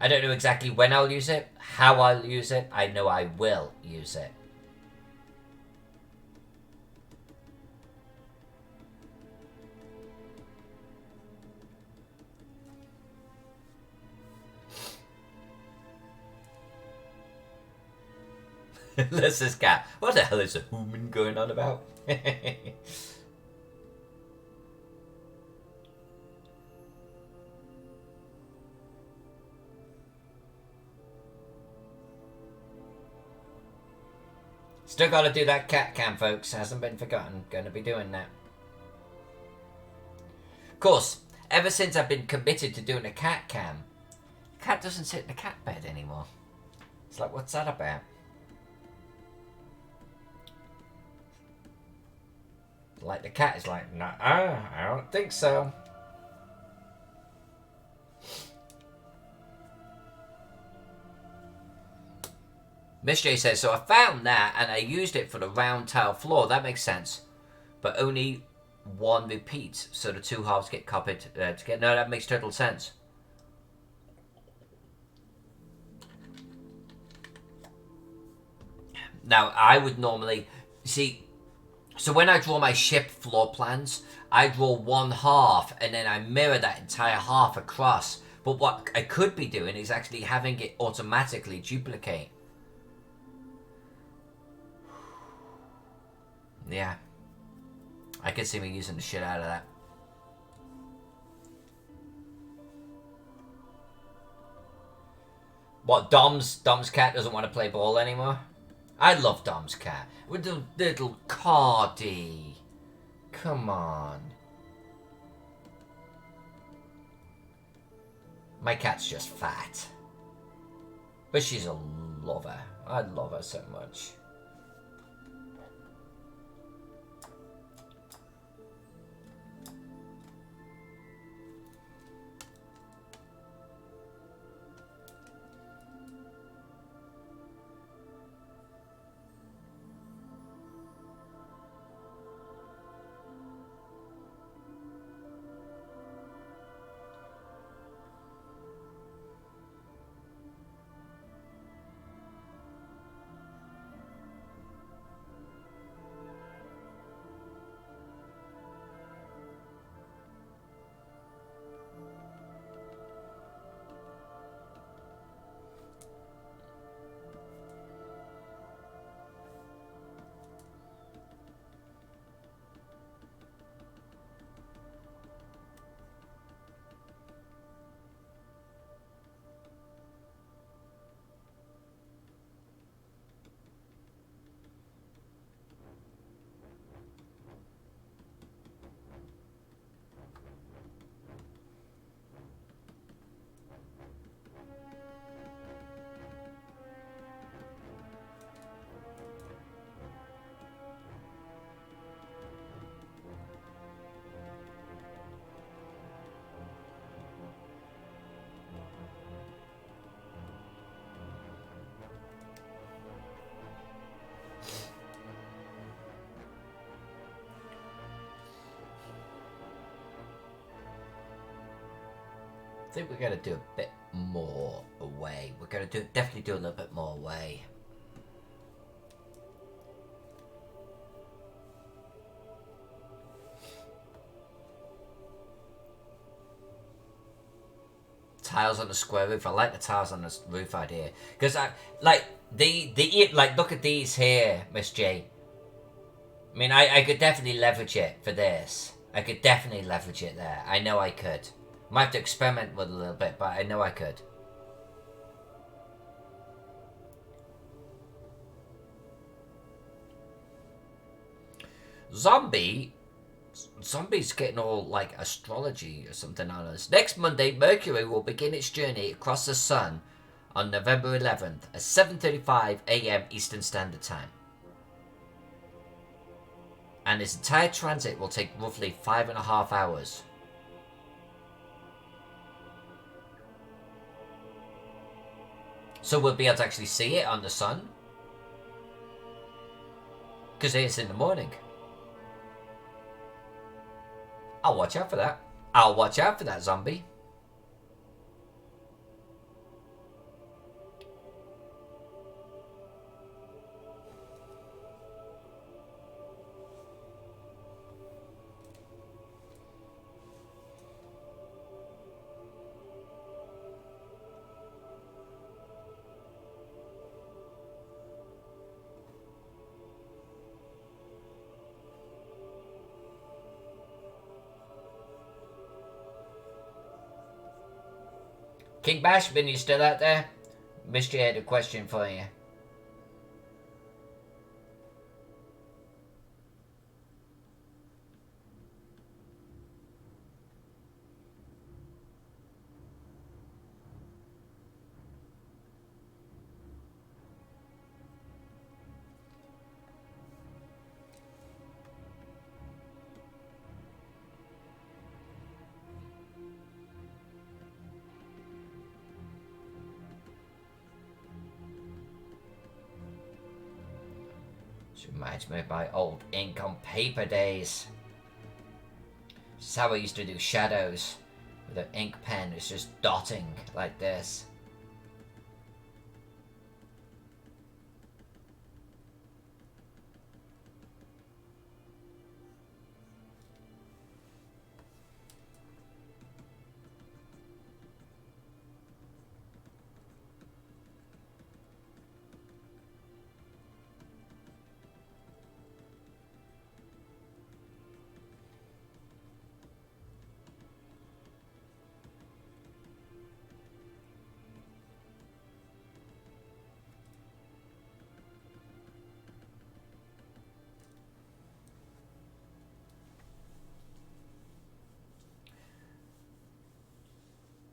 I don't know exactly when I'll use it, how I'll use it. I know I will use it. There's this cat. What the hell is a human going on about? Still gotta do that cat cam, folks. Hasn't been forgotten. Gonna be doing that. Of course, ever since I've been committed to doing a cat cam, cat doesn't sit in the cat bed anymore. It's like, what's that about? Like the cat is like, nah, I don't think so. Miss J says, so I found that and I used it for the round tile floor. That makes sense. But only one repeats, so the two halves get copied together. No, that makes total sense. Now, I would normally... See, so when I draw my ship floor plans, I draw one half and then I mirror that entire half across. But what I could be doing is actually having it automatically duplicate. Yeah. I could see me using the shit out of that. What, Dom's cat doesn't want to play ball anymore? I love Dom's cat. With the little Cardi. Come on. My cat's just fat. But she's a lover. I love her so much. I think we're going to do a bit more away. We're going to definitely do a little bit more away. Tiles on the square roof. I like the tiles on the roof idea. Because I like like look at these here, Miss J. I mean, I could definitely leverage it for this. I could definitely leverage it there. I know I could. Might have to experiment with it a little bit, but I know I could. Zombie's getting all like astrology or something on us. Next Monday, Mercury will begin its journey across the sun on November 11th at 7:35 a.m. Eastern Standard Time. And its entire transit will take roughly 5.5 hours. So we'll be able to actually see it on the sun. Because it's in the morning. I'll watch out for that. I'll watch out for that, zombie. King Bashman, you still out there? Missed you had a question for you. Reminds me of my old ink on paper days. This is how I used to do shadows with an ink pen. It's just dotting like this.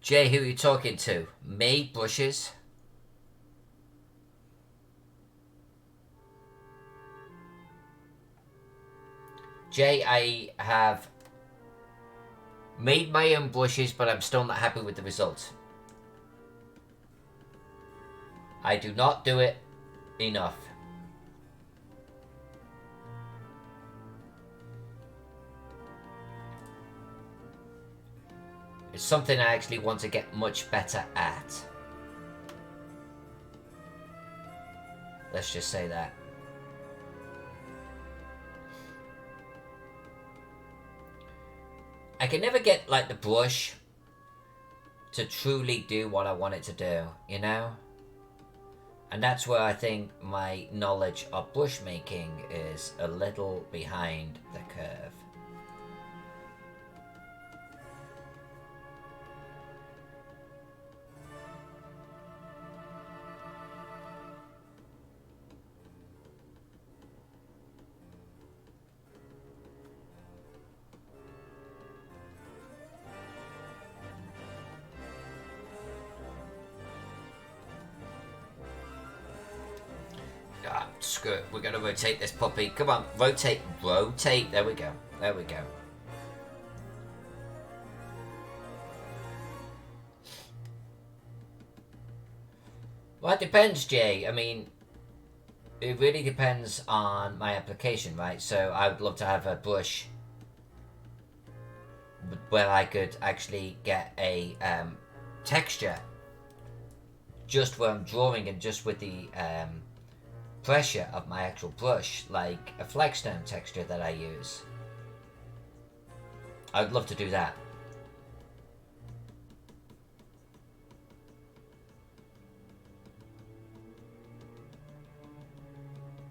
Jay, who are you talking to? Me, brushes? Jay, I have made my own brushes, but I'm still not happy with the results. I do not do it enough. It's something I actually want to get much better at. Let's just say that. I can never get, like, the brush to truly do what I want it to do, you know? And that's where I think my knowledge of brush making is a little behind the curve. Screw it. We're going to rotate this puppy. Come on. Rotate. Rotate. There we go. There we go. Well, it depends, Jay. I mean, it really depends on my application, right? So I would love to have a brush where I could actually get a texture just where I'm drawing and just with the pressure of my actual brush, like a flagstone texture that I use. I would love to do that.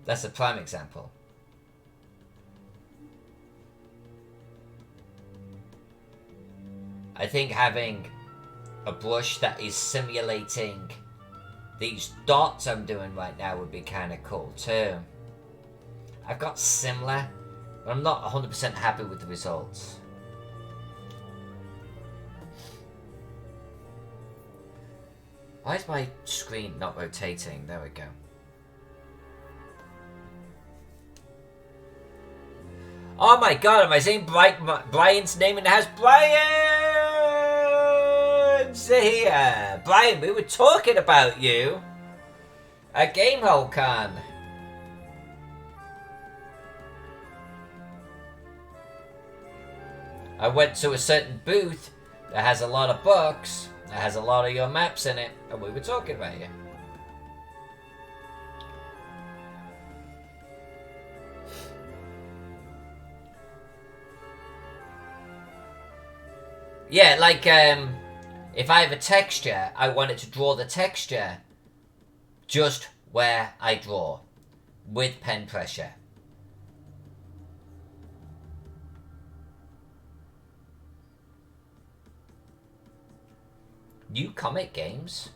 That's a prime example. I think having a brush that is simulating these dots I'm doing right now would be kind of cool too. I've got similar, but I'm not 100% happy with the results. Why is my screen not rotating? There we go. Oh my god, am I saying Brian's name in the house? Brian's here! Brian, we were talking about you at Gamehole Con. I went to a certain booth that has a lot of books, that has a lot of your maps in it, and we were talking about you. Yeah, like, if I have a texture, I want it to draw the texture just where I draw, with pen pressure. New Comic Games?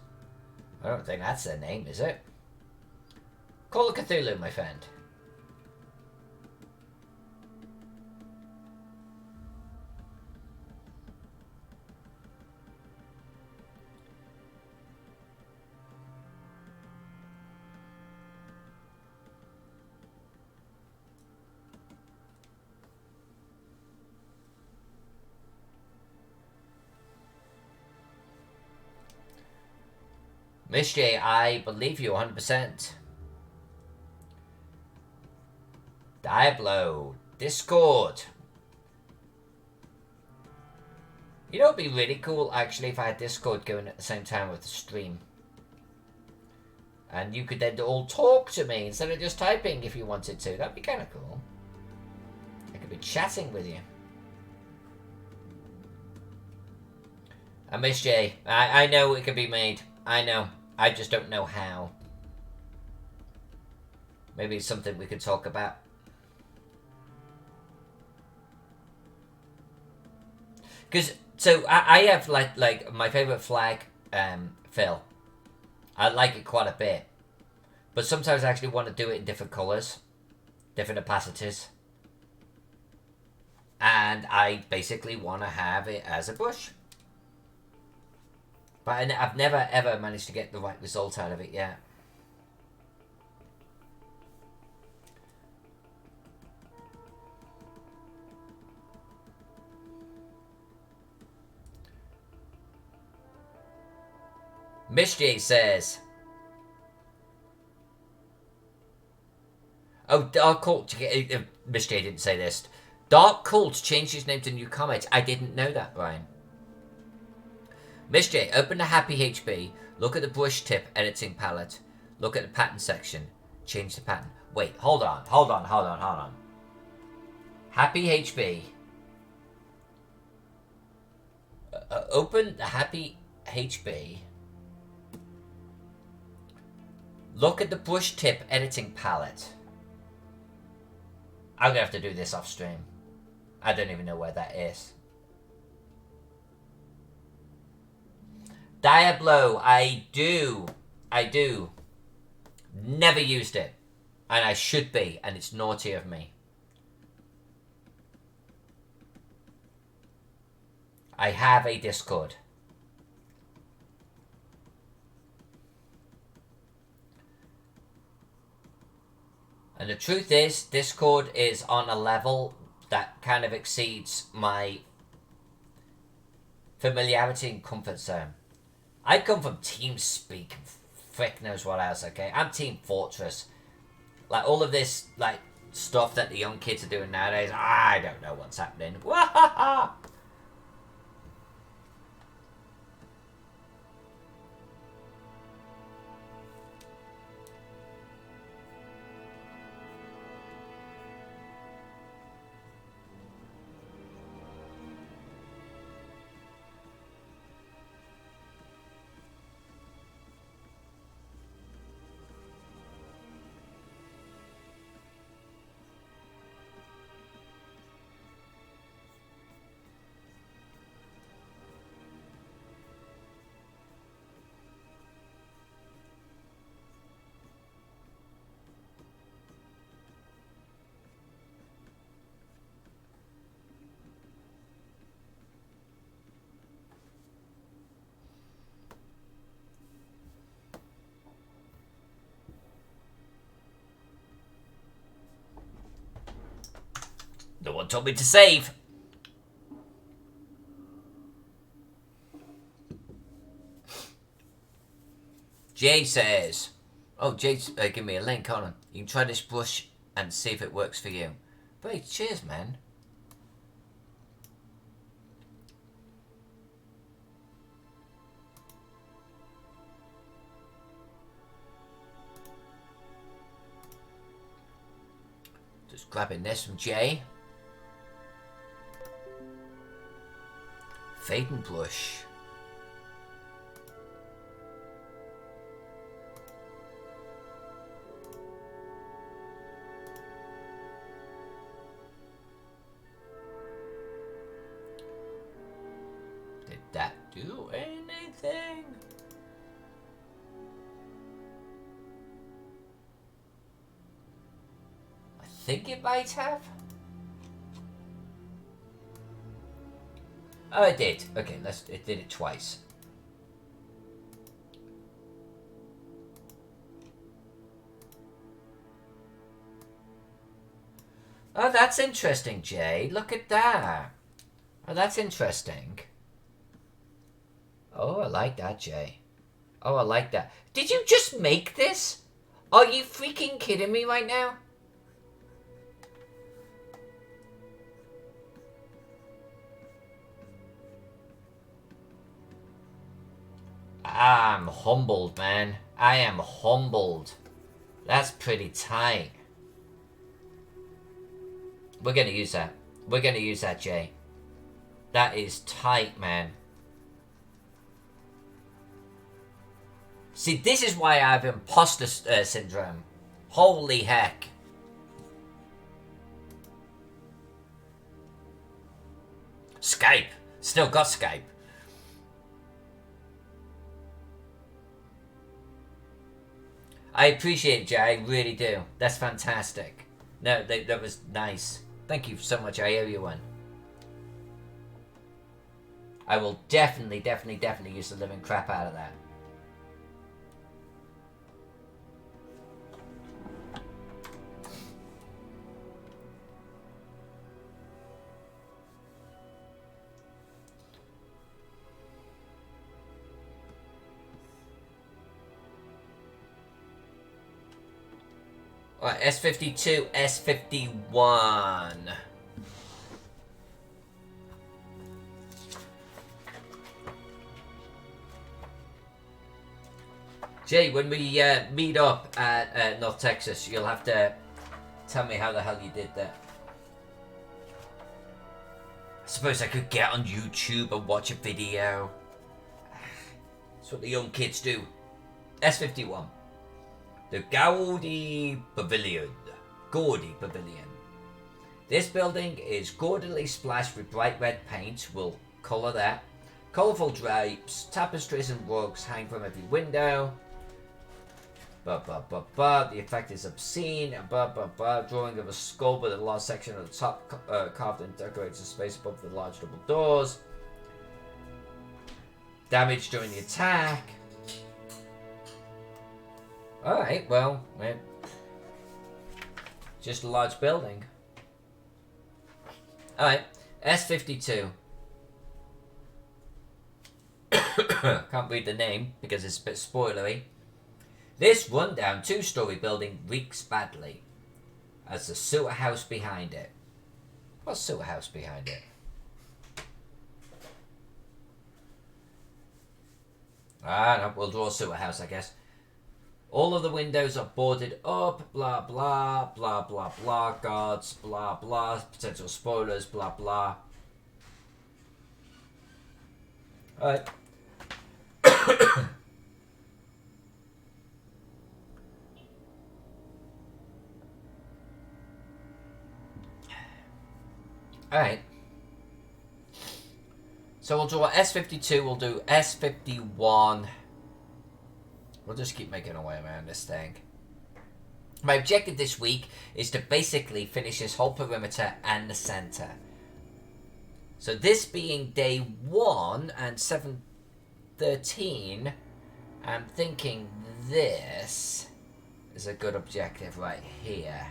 I don't think that's their name, is it? Call of Cthulhu, my friend. Miss J, I believe you 100%. Diablo. Discord. You know, it'd be really cool, actually, if I had Discord going at the same time with the stream. And you could then all talk to me instead of just typing if you wanted to. That'd be kind of cool. I could be chatting with you. And Miss J, I know it can be made. I know. I just don't know how. Maybe it's something we could talk about. Because, so, I have, like my favourite flag, Phil. I like it quite a bit. But sometimes I actually want to do it in different colours. Different opacities. And I basically want to have it as a brush. But I've never ever managed to get the right result out of it yet. Miss J says, oh, Dark Cult, Miss J didn't say this. Dark Cult changed his name to New Comet. I didn't know that, Brian. Miss J, open the Happy HB, look at the brush tip editing palette, look at the pattern section, change the pattern. Wait, hold on. Happy HB. Open the Happy HB. Look at the brush tip editing palette. I'm gonna have to do this off stream. I don't even know where that is. Diablo, I do. Never used it. And I should be, and it's naughty of me. I have a Discord. And the truth is, Discord is on a level that kind of exceeds my familiarity and comfort zone. I come from TeamSpeak, frick knows what else, okay? I'm Team Fortress. Like, all of this, like, stuff that the young kids are doing nowadays, I don't know what's happening. Wahaha! Someone told me to save. Jay says, oh, Jay's give me a link, hold on. You can try this brush and see if it works for you. Great, cheers, man. Just grabbing this from Jay. Fading brush. Did that do anything? I think it might have. Oh, it did. Okay, it did it twice. Oh, that's interesting, Jay. Look at that. Oh, that's interesting. Oh, I like that, Jay. Oh, I like that. Did you just make this? Are you freaking kidding me right now? I'm humbled, man. I am humbled. That's pretty tight. We're gonna use that. We're gonna use that, Jay. That is tight, man. See, this is why I have imposter syndrome. Holy heck. Skype. Still got Skype. I appreciate it, Jay. I really do. That's fantastic. No, that was nice. Thank you so much. I owe you one. I will definitely use the living crap out of that. Alright, S52, S51. Jay, when we meet up at North Texas, you'll have to tell me how the hell you did that. I suppose I could get on YouTube and watch a video. That's what the young kids do. S51. The Gaudi Pavilion. Gaudy Pavilion. This building is gaudily splashed with bright red paint. We'll colour that. Colourful drapes, tapestries and rugs hang from every window. The effect is obscene. Drawing of a skull with a large section of the top carved and decorates the space above the large double doors. Damage during the attack. Alright, well, just a large building. Alright, S52. Can't read the name because it's a bit spoilery. This rundown two-story building reeks badly, as the sewer house behind it. What's sewer house behind it? No, we'll draw a sewer house, I guess. All of the windows are boarded up, blah, blah, blah, blah, blah, guards, blah, blah, potential spoilers, blah, blah. Alright. Alright. So we'll draw S52, we'll do S51. We'll just keep making our way around this thing. My objective this week is to basically finish this whole perimeter and the center. So this being day 1 and 7:13, I'm thinking this is a good objective right here.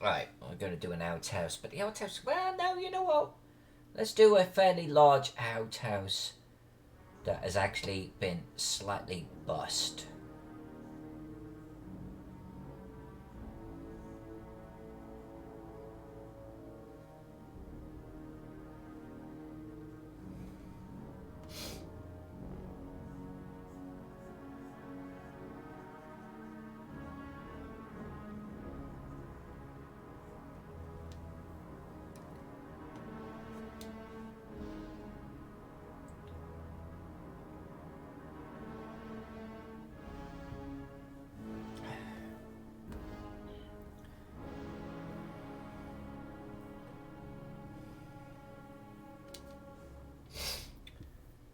Right, we're going to do an outhouse, but the outhouse, well, no, you know what? Let's do a fairly large outhouse that has actually been slightly bust.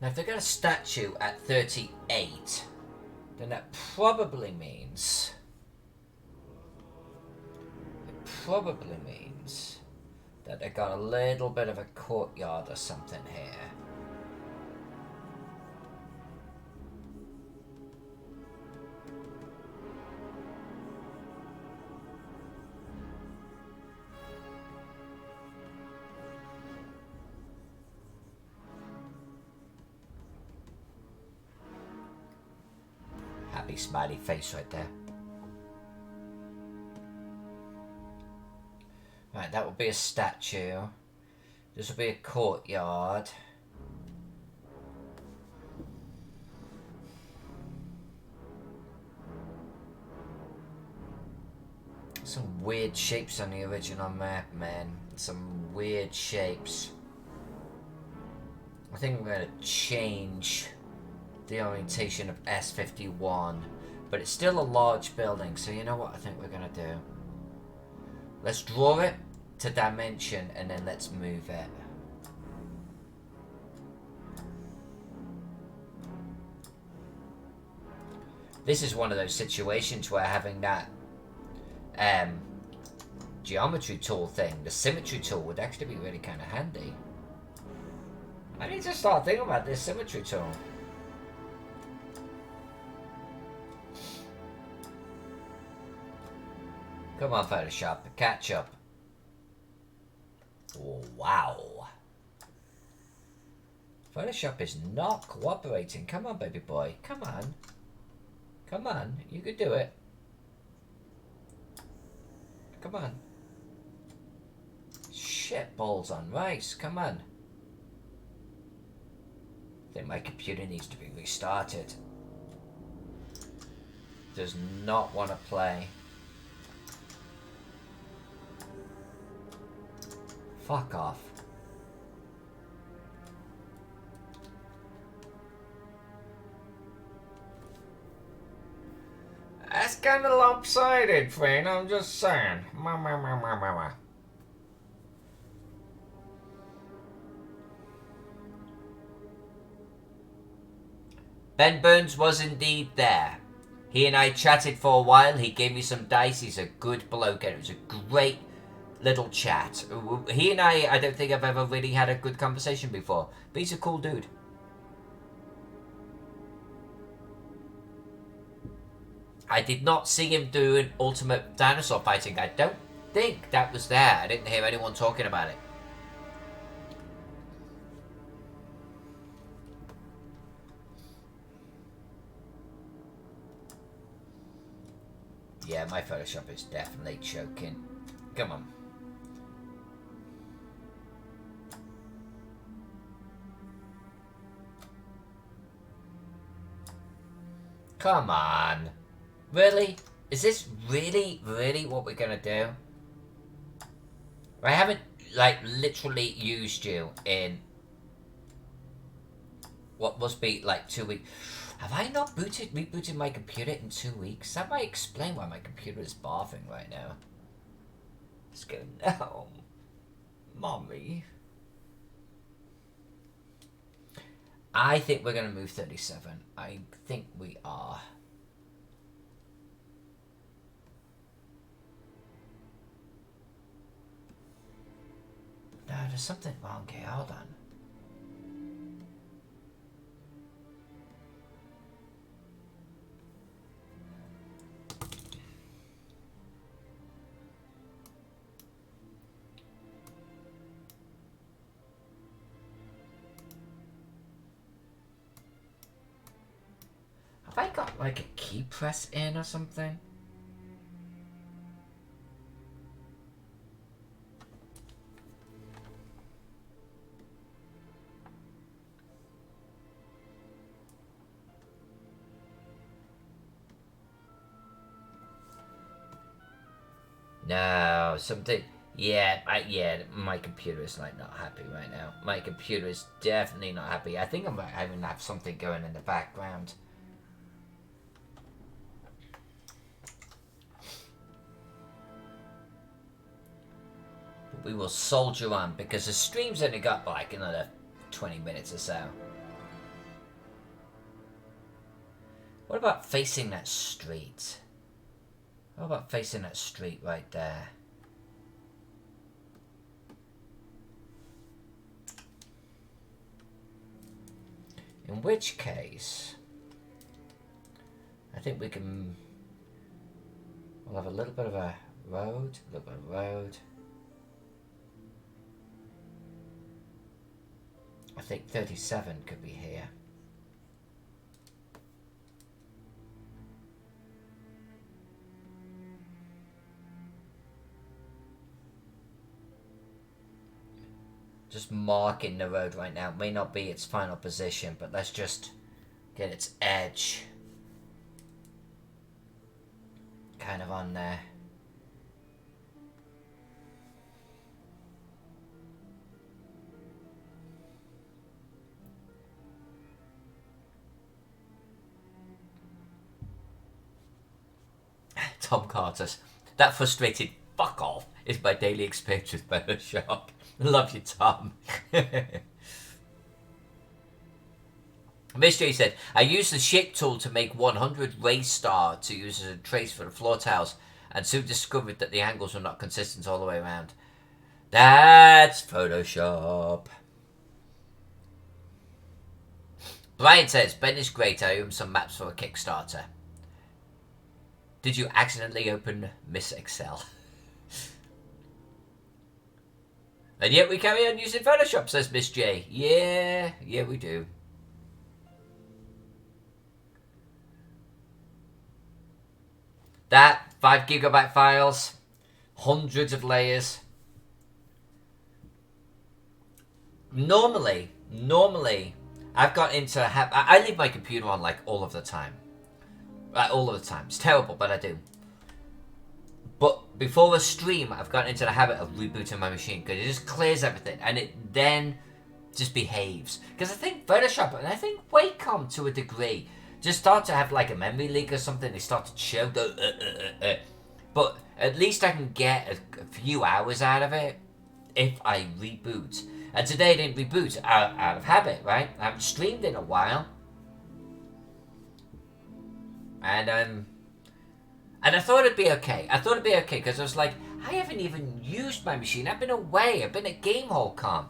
Now, if they've got a statue at 38, then that probably means... that they've got a little bit of a courtyard or something here. Happy smiley face right there. Right, that will be a statue. This will be a courtyard. Some weird shapes on the original map, man. Some weird shapes. I think we're going to change the orientation of S51. But it's still a large building, so you know what I think we're going to do? Let's draw it to dimension and then let's move it. This is one of those situations where having that geometry tool thing, the symmetry tool, would actually be really kind of handy. I need to start thinking about this symmetry tool. Come on, Photoshop, catch up. Oh, wow. Photoshop is not cooperating. Come on, baby boy. Come on. Come on, you could do it. Come on. Shit balls on rice, come on. I think my computer needs to be restarted. Does not want to play. Fuck off. That's kind of lopsided, friend. I'm just saying. Ben Burns was indeed there. He and I chatted for a while. He gave me some dice. He's a good bloke, and it was a great little chat. He and I don't think I've ever really had a good conversation before, but he's a cool dude. I did not see him do an ultimate dinosaur fighting. I don't think that was there. I didn't hear anyone talking about it. Yeah, my Photoshop is definitely choking. Come on. Come on. Really? Is this really what we're gonna do? I haven't, like, literally used you in what must be, like, 2 weeks. Have I not rebooted my computer in 2 weeks? That might explain why my computer is barfing right now. It's going, no. Mommy. I think we're going to move 37. I think we are. No, there's something wrong here. Hold on. Have I got like a key press in or something? No, something. Yeah, my computer is like not happy right now. My computer is definitely not happy. I think I might even have something going in the background. But we will soldier on because the stream's only got like another 20 minutes or so. What about facing that street? What about facing that street right there? In which case, I think we can. We'll have a little bit of a road, a little bit of road. I think 37 could be here. Just marking the road right now. It may not be its final position, but let's just get its edge kind of on there. Tom Carter's. That frustrated fuck off is my daily experience with Photoshop. Love you, Tom. Mystery said, I used the shape tool to make 100 ray star to use as a trace for the floor tiles and soon discovered that the angles were not consistent all the way around. That's Photoshop. Brian says, Ben is great. I owe him some maps for a Kickstarter. Did you accidentally open Miss Excel? And yet we carry on using Photoshop, says Miss J. Yeah, we do. That 5 gigabyte files, hundreds of layers. Normally, I've got into I leave my computer on like all of the time. All of the time. It's terrible, but I do. But before a stream, I've gotten into the habit of rebooting my machine because it just clears everything and it then just behaves. Because I think Photoshop and I think Wacom to a degree just start to have like a memory leak or something. They start to show but at least I can get a few hours out of it if I reboot. And today I didn't reboot out of habit, right? I haven't streamed in a while. And I thought it'd be okay. Because I was like, I haven't even used my machine. I've been away. I've been at GameHallCon.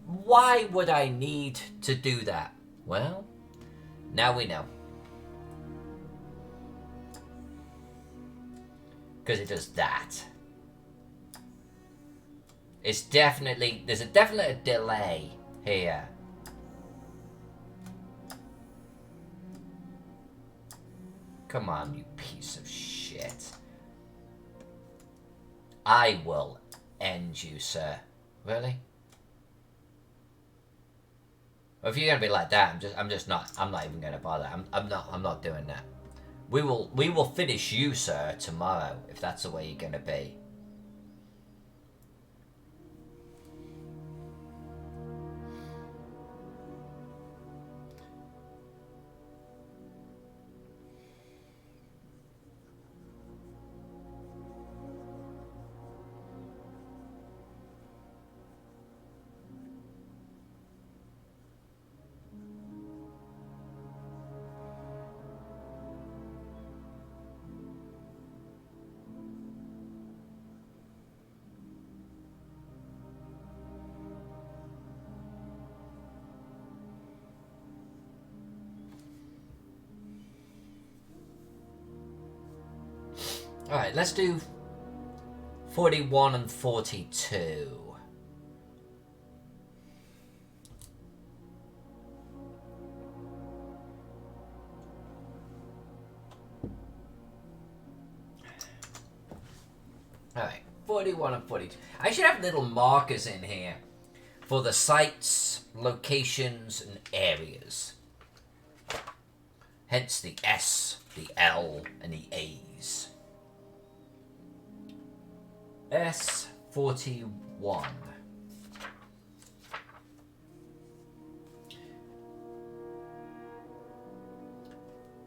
Why would I need to do that? Well, now we know. Because it does that. It's definitely, there's a definite delay here. Come on, you piece of shit. I will end you, sir. Really? Well, if you're gonna be like that, I'm not even gonna bother. I'm not doing that. We will finish you, sir, tomorrow, if that's the way you're gonna be. Alright, let's do 41 and 42. 41 and 42. I should have little markers in here for the sites, locations, and areas. Hence the S, the L, and the A's. S41.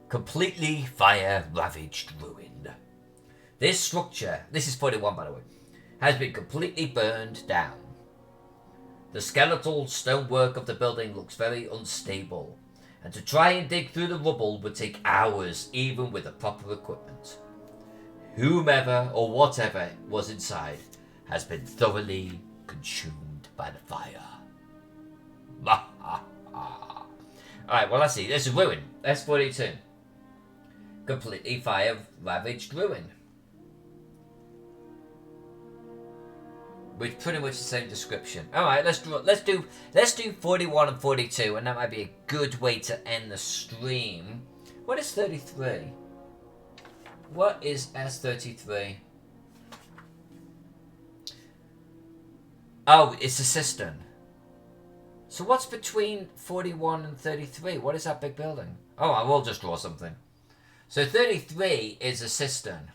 Completely fire-ravaged ruin. This structure, this is 41 by the way, has been completely burned down. The skeletal stonework of the building looks very unstable, and to try and dig through the rubble would take hours even with the proper equipment. Whomever or whatever was inside has been thoroughly consumed by the fire. Alright, well let's see. This is ruin. S42. Completely fire-ravaged ruin. With pretty much the same description. Alright, let's do 41 and 42, and that might be a good way to end the stream. What is 33? What is S33? Oh, it's a cistern. So what's between 41 and 33? What is that big building? Oh, I will just draw something. So 33 is a cistern.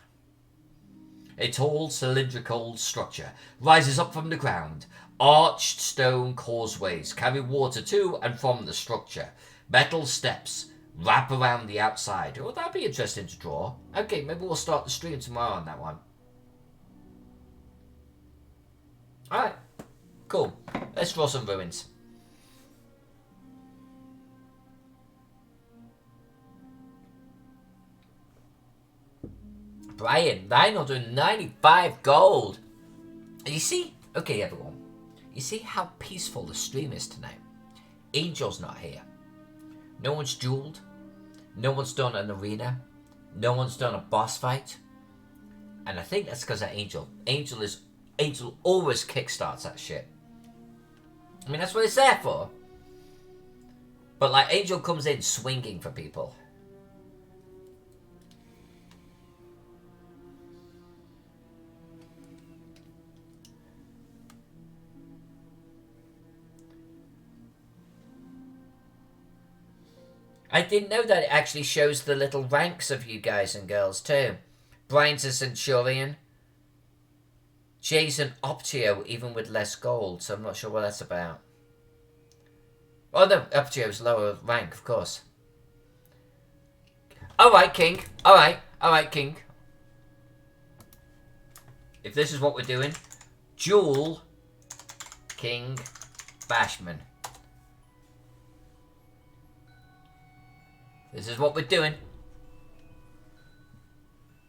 A tall cylindrical structure rises up from the ground. Arched stone causeways carry water to and from the structure. Metal steps wrap around the outside. Oh, that'd be interesting to draw. Okay, maybe we'll start the stream tomorrow on that one. Alright, cool. Let's draw some ruins. Brian, 995 gold. And you see, okay everyone, you see how peaceful the stream is tonight. Angel's not here. No one's dueled. No one's done an arena. No one's done a boss fight. And I think that's because of Angel. Angel always kickstarts that shit. I mean, that's what it's there for. But like, Angel comes in swinging for people. I didn't know that it actually shows the little ranks of you guys and girls too. Brian's a Centurion. Jay's an Optio, even with less gold, so I'm not sure what that's about. Oh no, Optio's lower rank, of course. Alright, King. Alright, King. If this is what we're doing, Jewel, King, Bashman. This is what we're doing.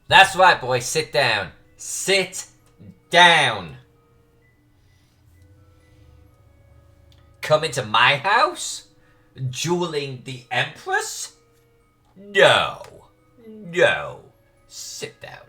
That's right, boys. Sit down. Sit down. Come into my house? Dueling the Empress? No. No. Sit down.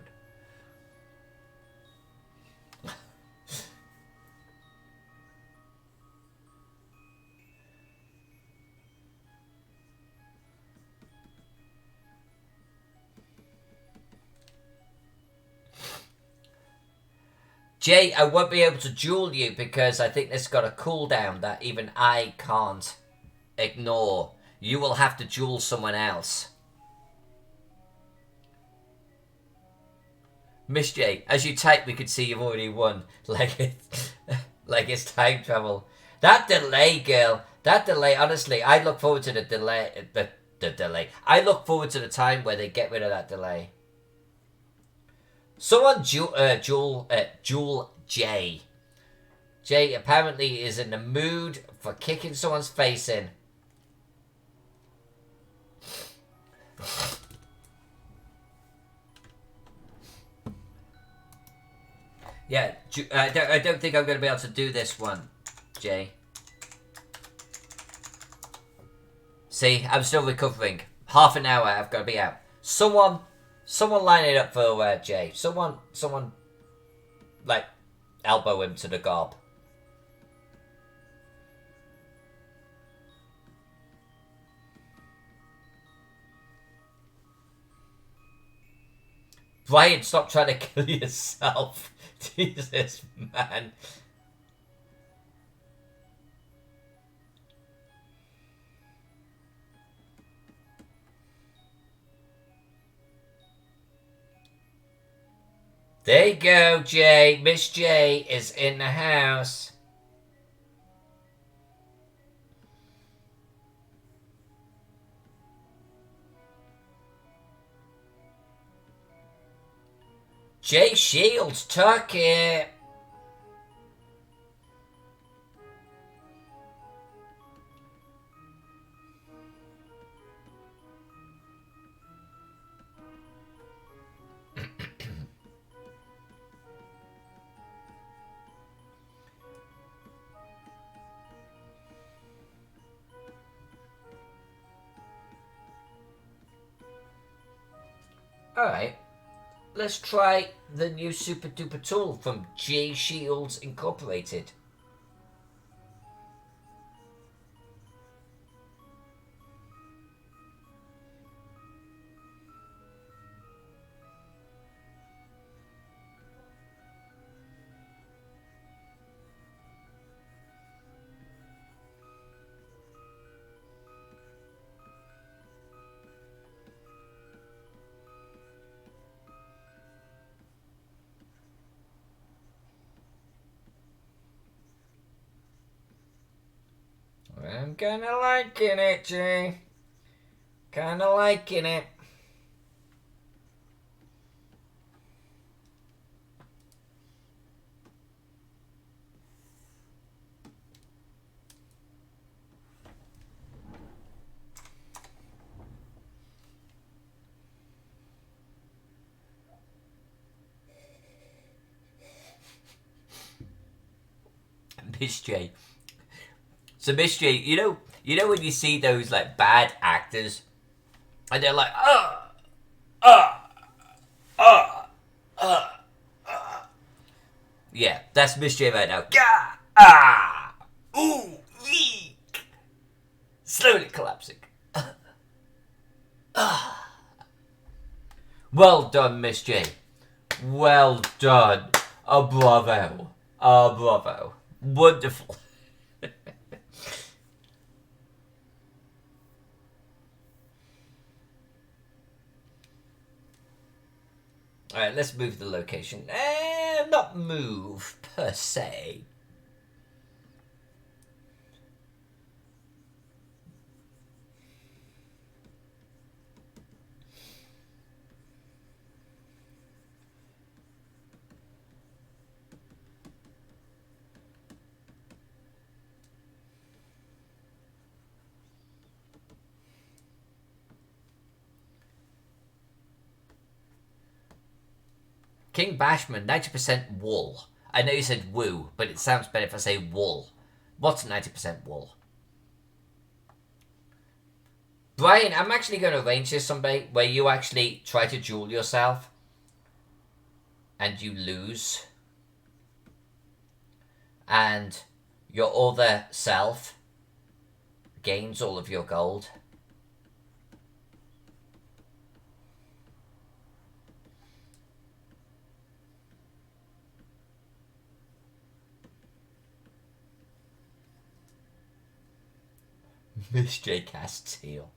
Jay, I won't be able to duel you because I think this got a cooldown that even I can't ignore. You will have to duel someone else. Miss J, as you type, we could see you've already won. Like it's time travel. That delay, girl. That delay, honestly, I look forward to the delay. The delay. I look forward to the time where they get rid of that delay. Someone Jewel J. Jay apparently is in the mood for kicking someone's face in. Yeah, I don't think I'm going to be able to do this one, Jay. See, I'm still recovering. Half an hour, I've got to be out. Someone line it up for Jay. Someone, like, elbow him to the gob. Brian, stop trying to kill yourself. Jesus, man. There you go, Jay. Miss J is in the house. Jay Shields, Turkey. Alright, let's try the new super duper tool from J Shields Incorporated. I'm kinda liking it, Jay. Kinda liking it. Miss J. So Miss J, you know when you see those like bad actors, and they're like, yeah, that's Miss J right now. Gah, ooh, yeek, slowly collapsing. Well done, Miss J. Well done. A bravo. A bravo. Wonderful. Alright, let's move the location. Not move, per se. King Bashman, 90% wool. I know you said woo, but it sounds better if I say wool. What's 90% wool? Brian, I'm actually going to arrange this someday where you actually try to duel yourself and you lose. And your other self gains all of your gold. Miss J casts heal.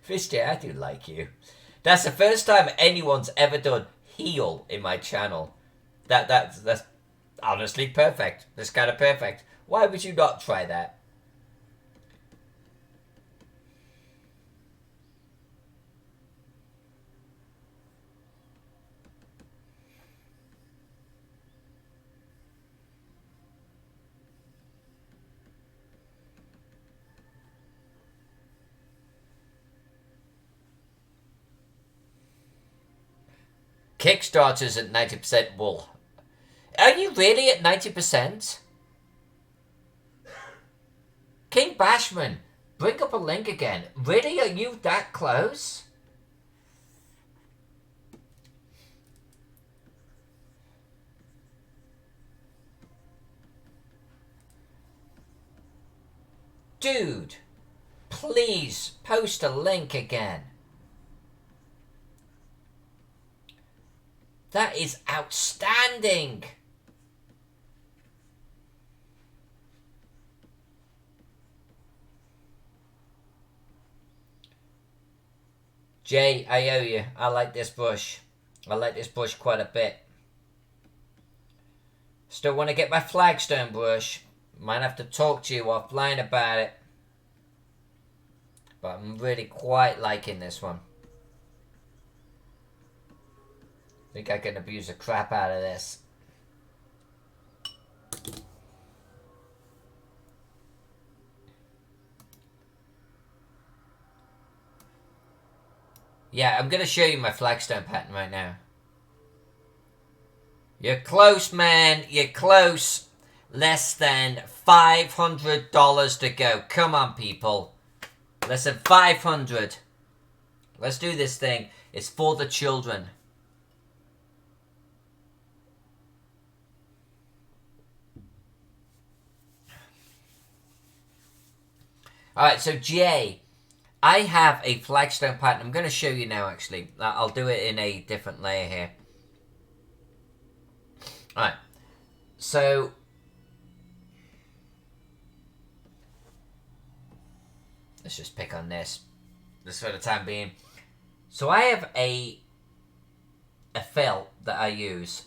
Miss J, I do like you. That's the first time anyone's ever done heal in my channel. That's honestly perfect. That's kind of perfect. Why would you not try that? Kickstarter's at 90% wool. Are you really at 90%? King Bashman, bring up a link again. Really? Are you that close? Dude, please post a link again. That is outstanding. Jay, I owe you. I like this brush. I like this brush quite a bit. Still want to get my flagstone brush. Might have to talk to you offline about it. But I'm really quite liking this one. I think I can abuse the crap out of this. Yeah, I'm going to show you my flagstone pattern right now. You're close, man. You're close. Less than $500 to go. Come on, people. Less than 500. Let's do this thing. It's for the children. Alright, so Jay, I have a flagstone pattern. I'm going to show you now, actually. I'll do it in a different layer here. Alright, so let's just pick on this for the time being. So I have a felt that I use,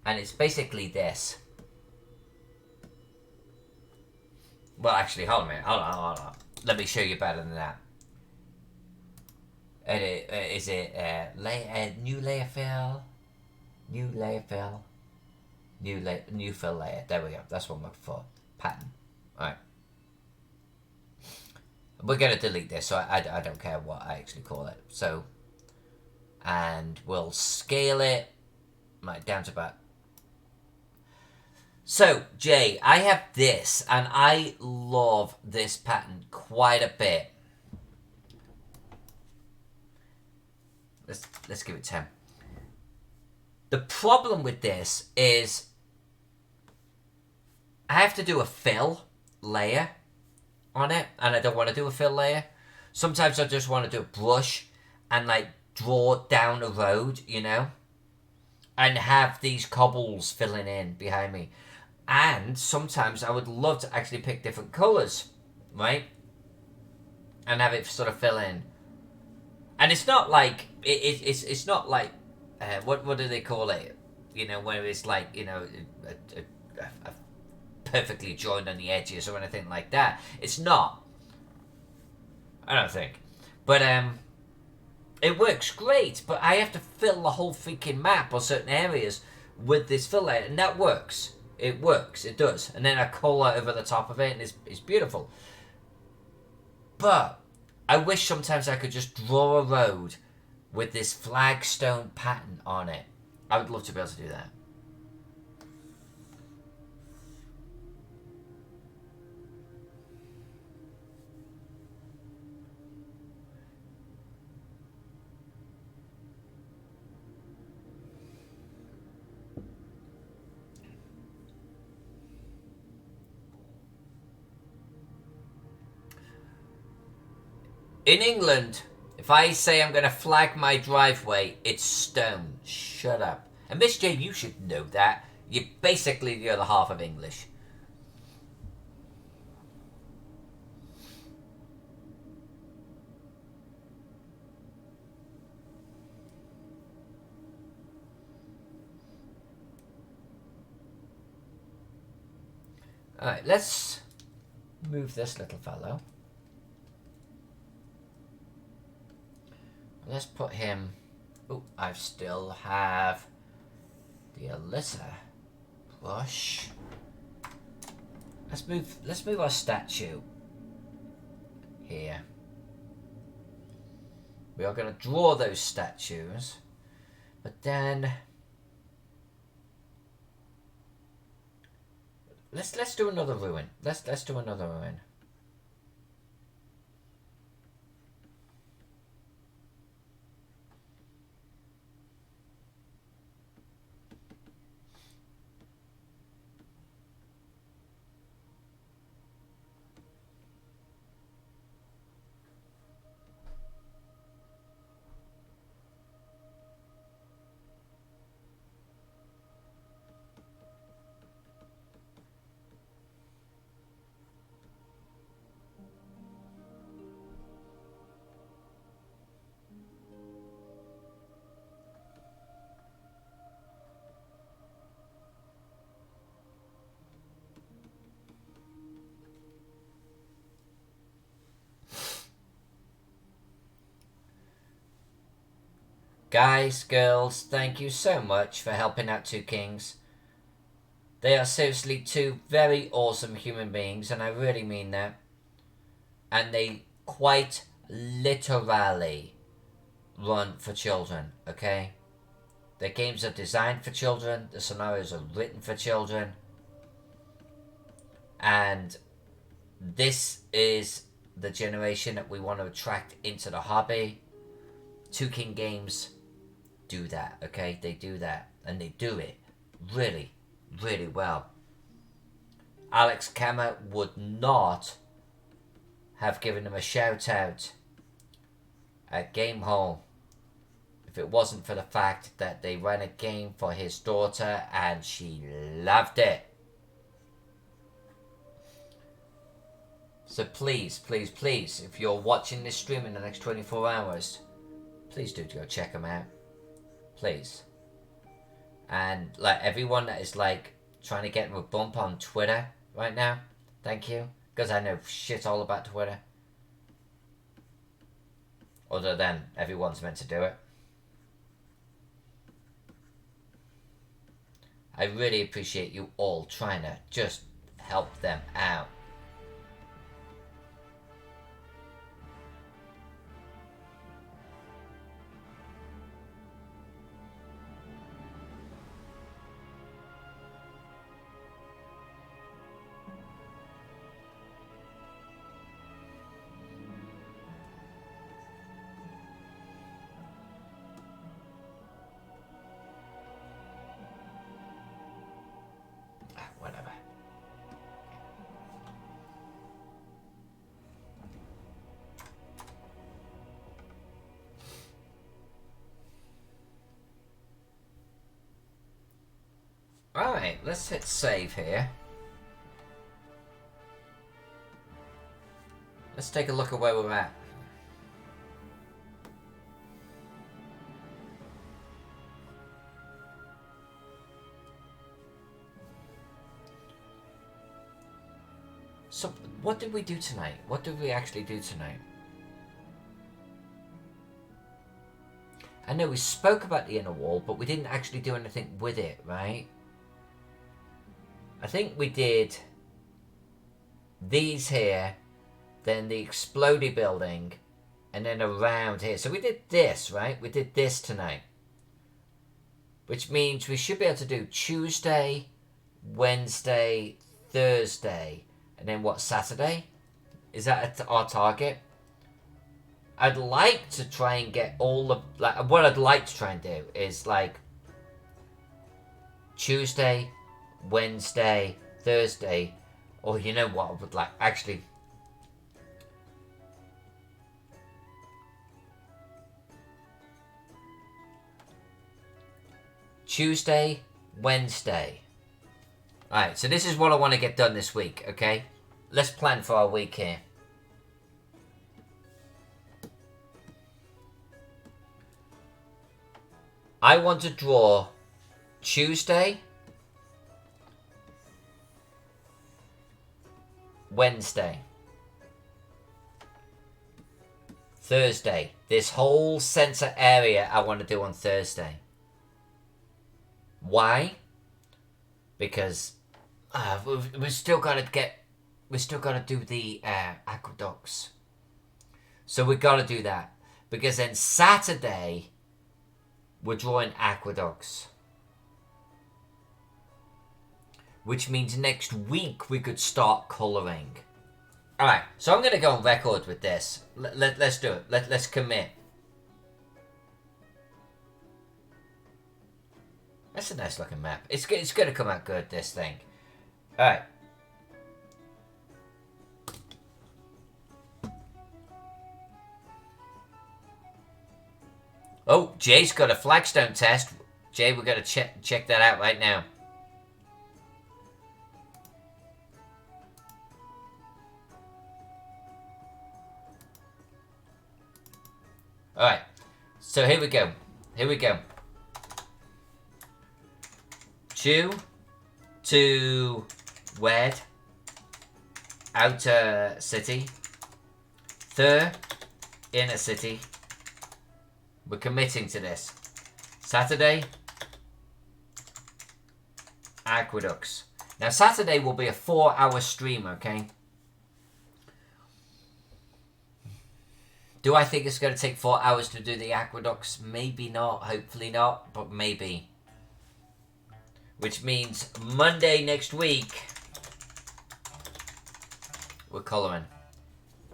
and it's basically this. Well, actually, hold on a minute. Hold on. Let me show you better than that. Is it new layer fill? New layer fill? New fill layer. There we go. That's what I'm looking for. Pattern. Alright. We're going to delete this, so I don't care what I actually call it. So, and we'll scale it right down to about. So, Jay, I have this, and I love this pattern quite a bit. Let's give it 10. The problem with this is I have to do a fill layer on it, and I don't want to do a fill layer. Sometimes I just want to do a brush and like draw down a road, you know, and have these cobbles filling in behind me. And sometimes I would love to actually pick different colours, right, and have it sort of fill in. And it's not like it's not like what do they call it? You know, where it's like, you know, a perfectly joined on the edges or anything like that. It's not. I don't think. But it works great. But I have to fill the whole freaking map or certain areas with this fill layer, and that works. It works. It does. And then I colour over the top of it, and it's beautiful. But I wish sometimes I could just draw a road with this flagstone pattern on it. I would love to be able to do that. In England, if I say I'm going to flag my driveway, it's stone. Shut up. And Miss J, you should know that. You're basically the other half of English. Alright, let's move this little fellow. Let's put him. Oh, I still have the Alyssa brush. Let's move our statue here. We are going to draw those statues, but then let's do another ruin. Let's do another ruin. Guys, girls, thank you so much for helping out Two Kings. They are seriously two very awesome human beings, and I really mean that. And they quite literally run for children, okay? Their games are designed for children, the scenarios are written for children, and this is the generation that we want to attract into the hobby. Two King Games do that, okay? They do that, and they do it really, really well. Alex Kammer would not have given him a shout out at Game Hall if it wasn't for the fact that they ran a game for his daughter and she loved it. So please, please, please, if you're watching this stream in the next 24 hours, please do go check them out. Please. And like everyone that is like trying to get him a bump on Twitter right now, thank you. Because I know shit all about Twitter. Other than everyone's meant to do it. I really appreciate you all trying to just help them out. Whatever. Alright, let's hit save here. Let's take a look at where we're at. So, what did we do tonight? What did we actually do tonight? I know we spoke about the inner wall, but we didn't actually do anything with it, right? I think we did these here, then the exploded building, and then around here. So we did this, right? We did this tonight. Which means we should be able to do Tuesday, Wednesday, Thursday, and then what, Saturday? Is that our target? I'd like to try and get all the... like, what I'd like to try and do is like Tuesday, Wednesday, Thursday, or you know what I would like, actually, Tuesday, Wednesday. Alright, so this is what I want to get done this week, okay? Let's plan for our week here. I want to draw Tuesday, Wednesday, Thursday. This whole center area I want to do on Thursday. Why? Because we've still got to do the aqueducts. So we've got to do that. Because then Saturday, we're drawing aqueducts. Which means next week we could start colouring. Alright, so I'm going to go on record with this. Let's do it. Let's commit. That's a nice looking map. It's going to come out good, this thing. Alright. Oh, Jay's got a flagstone test. Jay, we're going to check that out right now. Alright. So here we go. Here we go. 2 to wed. Outer city. 3 inner city. We're committing to this. Saturday, aqueducts. Now, Saturday will be a 4-hour stream, okay? Do I think it's going to take 4 hours to do the aqueducts? Maybe not. Hopefully not. But maybe. Which means Monday next week, we're colouring.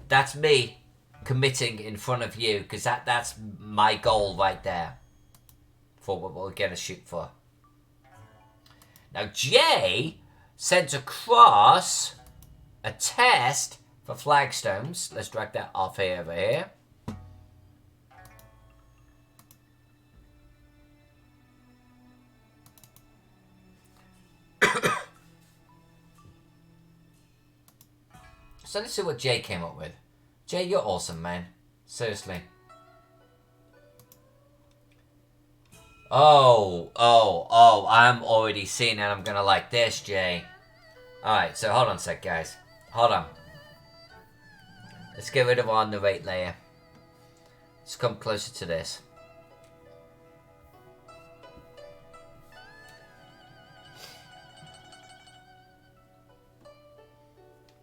That's me committing in front of you. Because that's my goal right there. For what we're going to shoot for. Now, Jay sent across a test for flagstones. Let's drag that off here over here. So let's see what Jay came up with. Jay, you're awesome, man. Seriously. Oh, I'm already seeing that I'm gonna like this, Jay. Alright, so hold on a sec, guys. Hold on. Let's get rid of our narrate layer. Let's come closer to this.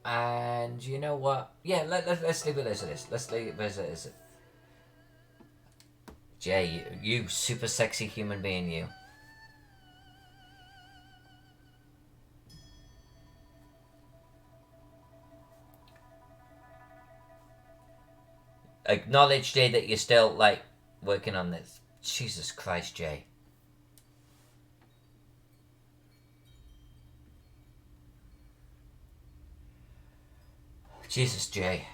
And you know what? Yeah, let's leave it as it is. Let's leave it as it is. Jay, you super sexy human being, you. Acknowledge, Jay, that you're still, like, working on this. Jesus Christ, Jay. Jesus, Jay.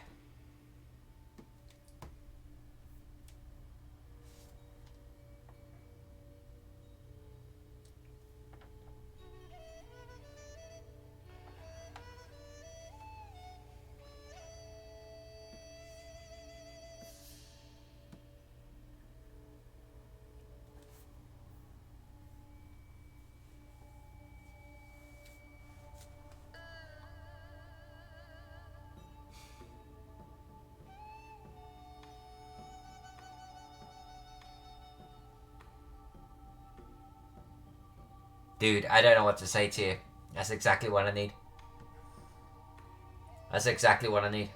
Dude, I don't know what to say to you. That's exactly what I need. That's exactly what I need.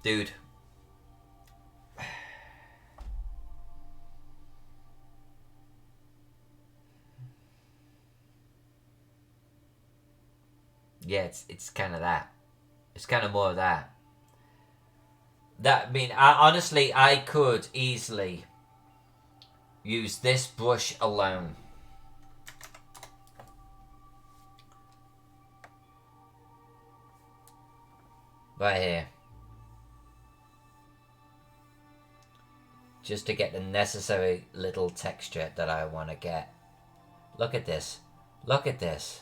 Dude. Yeah, it's kind of that. It's kind of more of that. I mean, honestly, I could easily use this brush alone. Right here. Just to get the necessary little texture that I want to get. Look at this. Look at this.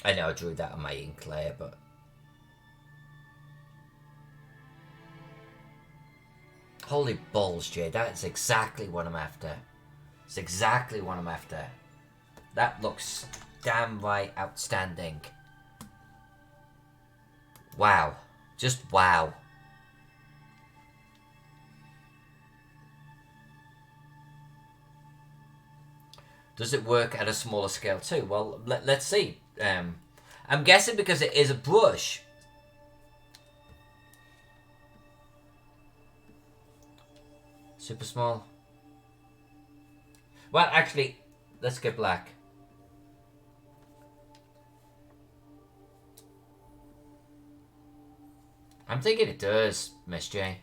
I know I drew that on my ink layer, but... Holy balls, Jay. That's exactly what I'm after. It's exactly what I'm after. That looks damn right outstanding. Wow. Just wow. Does it work at a smaller scale too? Well, let's see. I'm guessing because it is a brush. Super small. Well, actually, let's get black. I'm thinking it does, Miss J.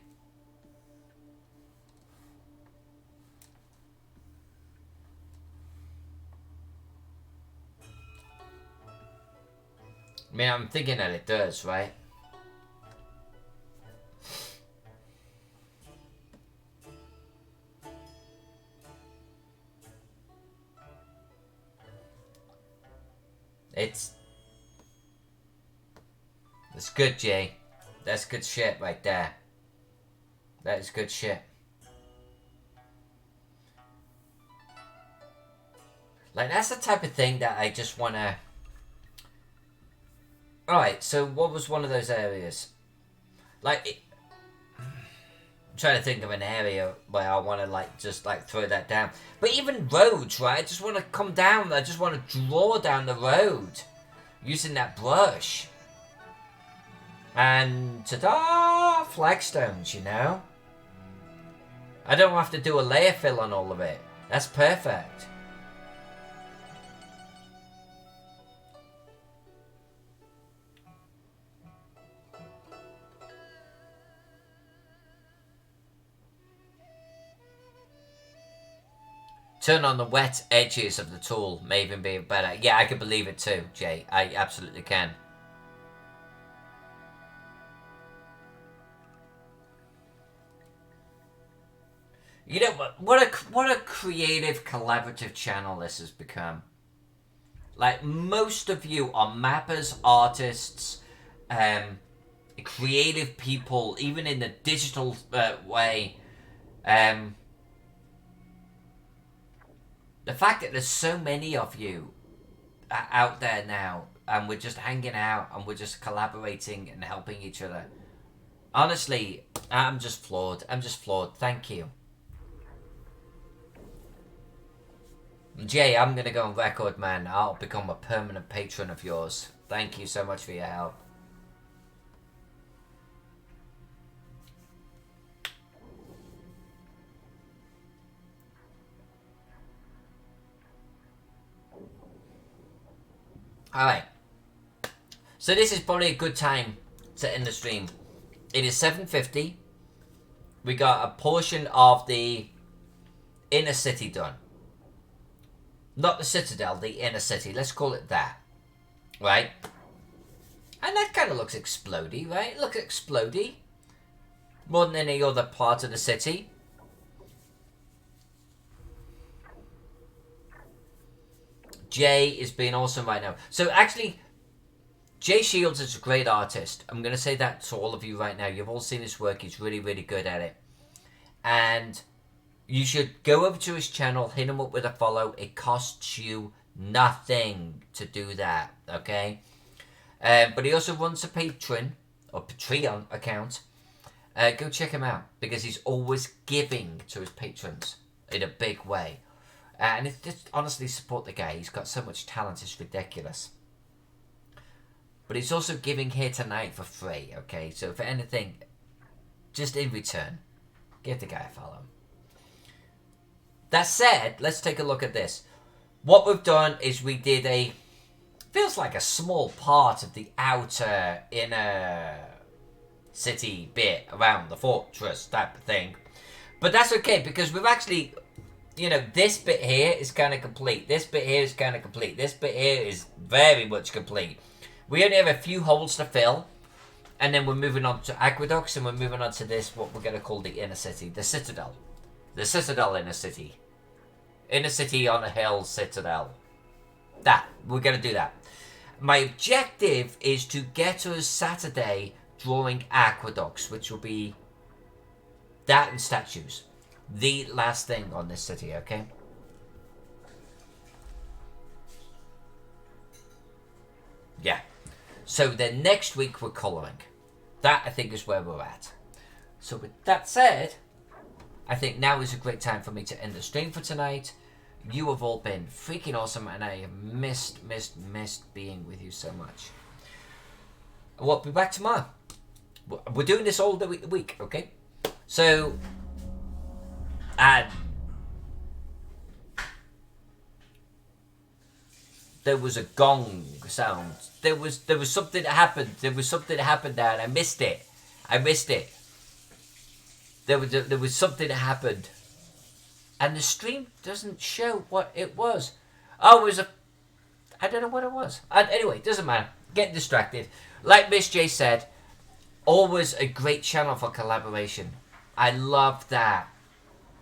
I mean, I'm thinking that it does, right? It's good, Jay. That's good shit right there. That is good shit. Like, that's the type of thing that I just want to... Alright, so what was one of those areas? Like, I'm trying to think of an area where I want to, like, just, like, throw that down. But even roads, right? I just want to come down. I just want to draw down the road using that brush. And ta-da! Flagstones, you know? I don't have to do a layer fill on all of it. That's perfect. Turn on the wet edges of the tool may even be better. Yeah, I can believe it too, Jay. I absolutely can. You know what a creative, collaborative channel this has become. Like, most of you are mappers, artists, creative people, even in the digital way. The fact that there's so many of you out there now, and we're just hanging out, and we're just collaborating and helping each other. Honestly, I'm just floored. I'm just floored. Thank you. Jay, I'm going to go on record, man. I'll become a permanent patron of yours. Thank you so much for your help. Alright. So this is probably a good time to end the stream. It is 7:50. We got a portion of the inner city done. Not the citadel, the inner city. Let's call it that. Right? And that kind of looks explodey, right? It looks explodey. More than any other part of the city. Jay is being awesome right now. So actually, Jay Shields is a great artist. I'm going to say that to all of you right now. You've all seen his work. He's really, really good at it. And you should go over to his channel, hit him up with a follow. It costs you nothing to do that, okay? But he also runs a Patreon account. Go check him out, because he's always giving to his patrons in a big way. And it's just, honestly, support the guy. He's got so much talent, it's ridiculous. But he's also giving here tonight for free, okay? So for anything, just in return, give the guy a follow. That said, let's take a look at this. What we've done is we did feels like a small part of the outer inner city bit around the fortress type of thing. But that's okay, because we've actually, you know, this bit here is kind of complete. This bit here is kind of complete. This bit here is very much complete. We only have a few holes to fill. And then we're moving on to aqueducts, and we're moving on to this, what we're going to call the inner city. The citadel. The citadel inner city. Inner city on a hill citadel. That. We're going to do that. My objective is to get to Saturday drawing aqueducts, which will be that and statues. The last thing on this city, okay? Yeah. So then next week we're colouring. That, I think, is where we're at. So with that said, I think now is a great time for me to end the stream for tonight. You have all been freaking awesome, and I have missed being with you so much. We'll be back tomorrow. We're doing this all the week, okay? So, there was a gong sound. There was something that happened. There was something that happened there, and I missed it. There was something that happened, and the stream doesn't show what it was. Oh, it was I don't know what it was. Anyway, doesn't matter. Getting distracted. Like Miss J said, always a great channel for collaboration. I love that.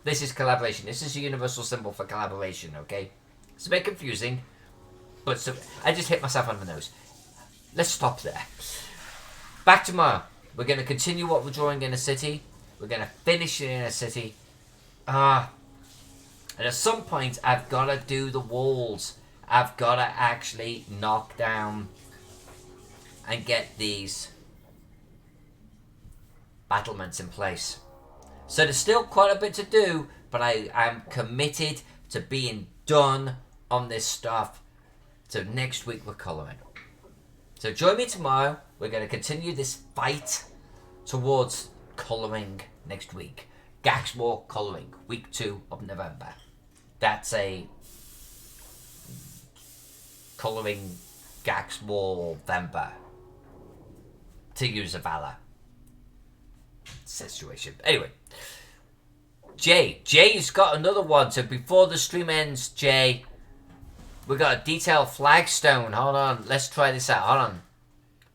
This is collaboration. This is a universal symbol for collaboration, okay? It's a bit confusing, but so, I just hit myself on the nose. Let's stop there. Back tomorrow. We're going to continue what we're drawing in a city. We're going to finish it in a city. And at some point, I've got to do the walls. I've got to actually knock down and get these battlements in place. So there's still quite a bit to do, but I am committed to being done on this stuff. So next week we're colouring. So join me tomorrow. We're going to continue this fight towards colouring next week. Gaxmoor colouring, week 2 of November. That's a colouring Gaxmoor Vember, to use a valor situation. Anyway, Jay's got another one. So before the stream ends, Jay, we got a detailed flagstone. Hold on, let's try this out. Hold on.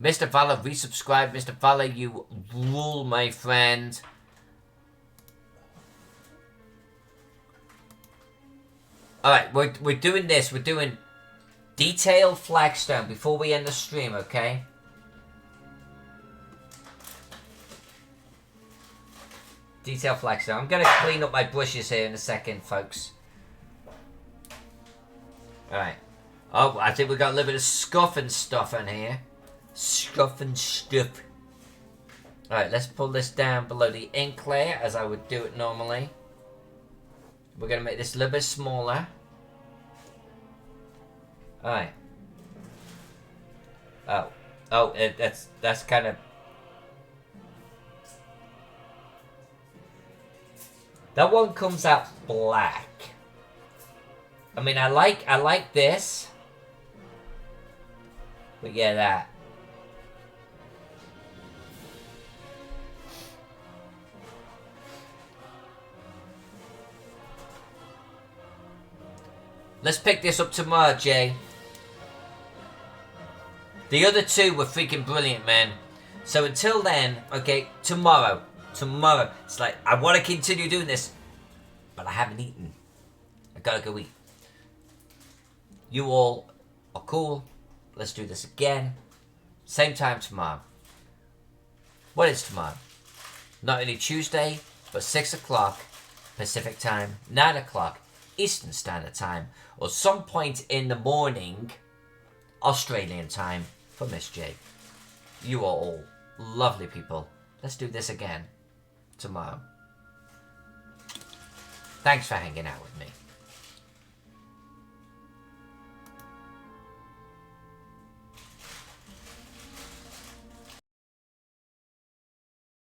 Mr. Valor, resubscribe. Mr. Valor, you rule, my friend. Alright, we're doing this. We're doing detailed flagstone before we end the stream, okay? Detailed flagstone. I'm going to clean up my brushes here in a second, folks. Alright. Oh, I think we got a little bit of scuff and stuff in here. Scuff and stuff. Alright, let's pull this down below the ink layer as I would do it normally. We're going to make this a little bit smaller. Alright. Oh, that's kind of... That one comes out black. I mean, I like this. But yeah, that. Let's pick this up tomorrow, Jay. The other two were freaking brilliant, man. So until then, okay, tomorrow. It's like, I want to continue doing this, but I haven't eaten. I gotta go eat. You all are cool. Let's do this again. Same time tomorrow. What is tomorrow? Not only Tuesday, but 6 o'clock Pacific time, 9 o'clock Eastern Standard Time, or some point in the morning Australian time for Miss J. You are all lovely people. Let's do this again tomorrow. Thanks for hanging out with me.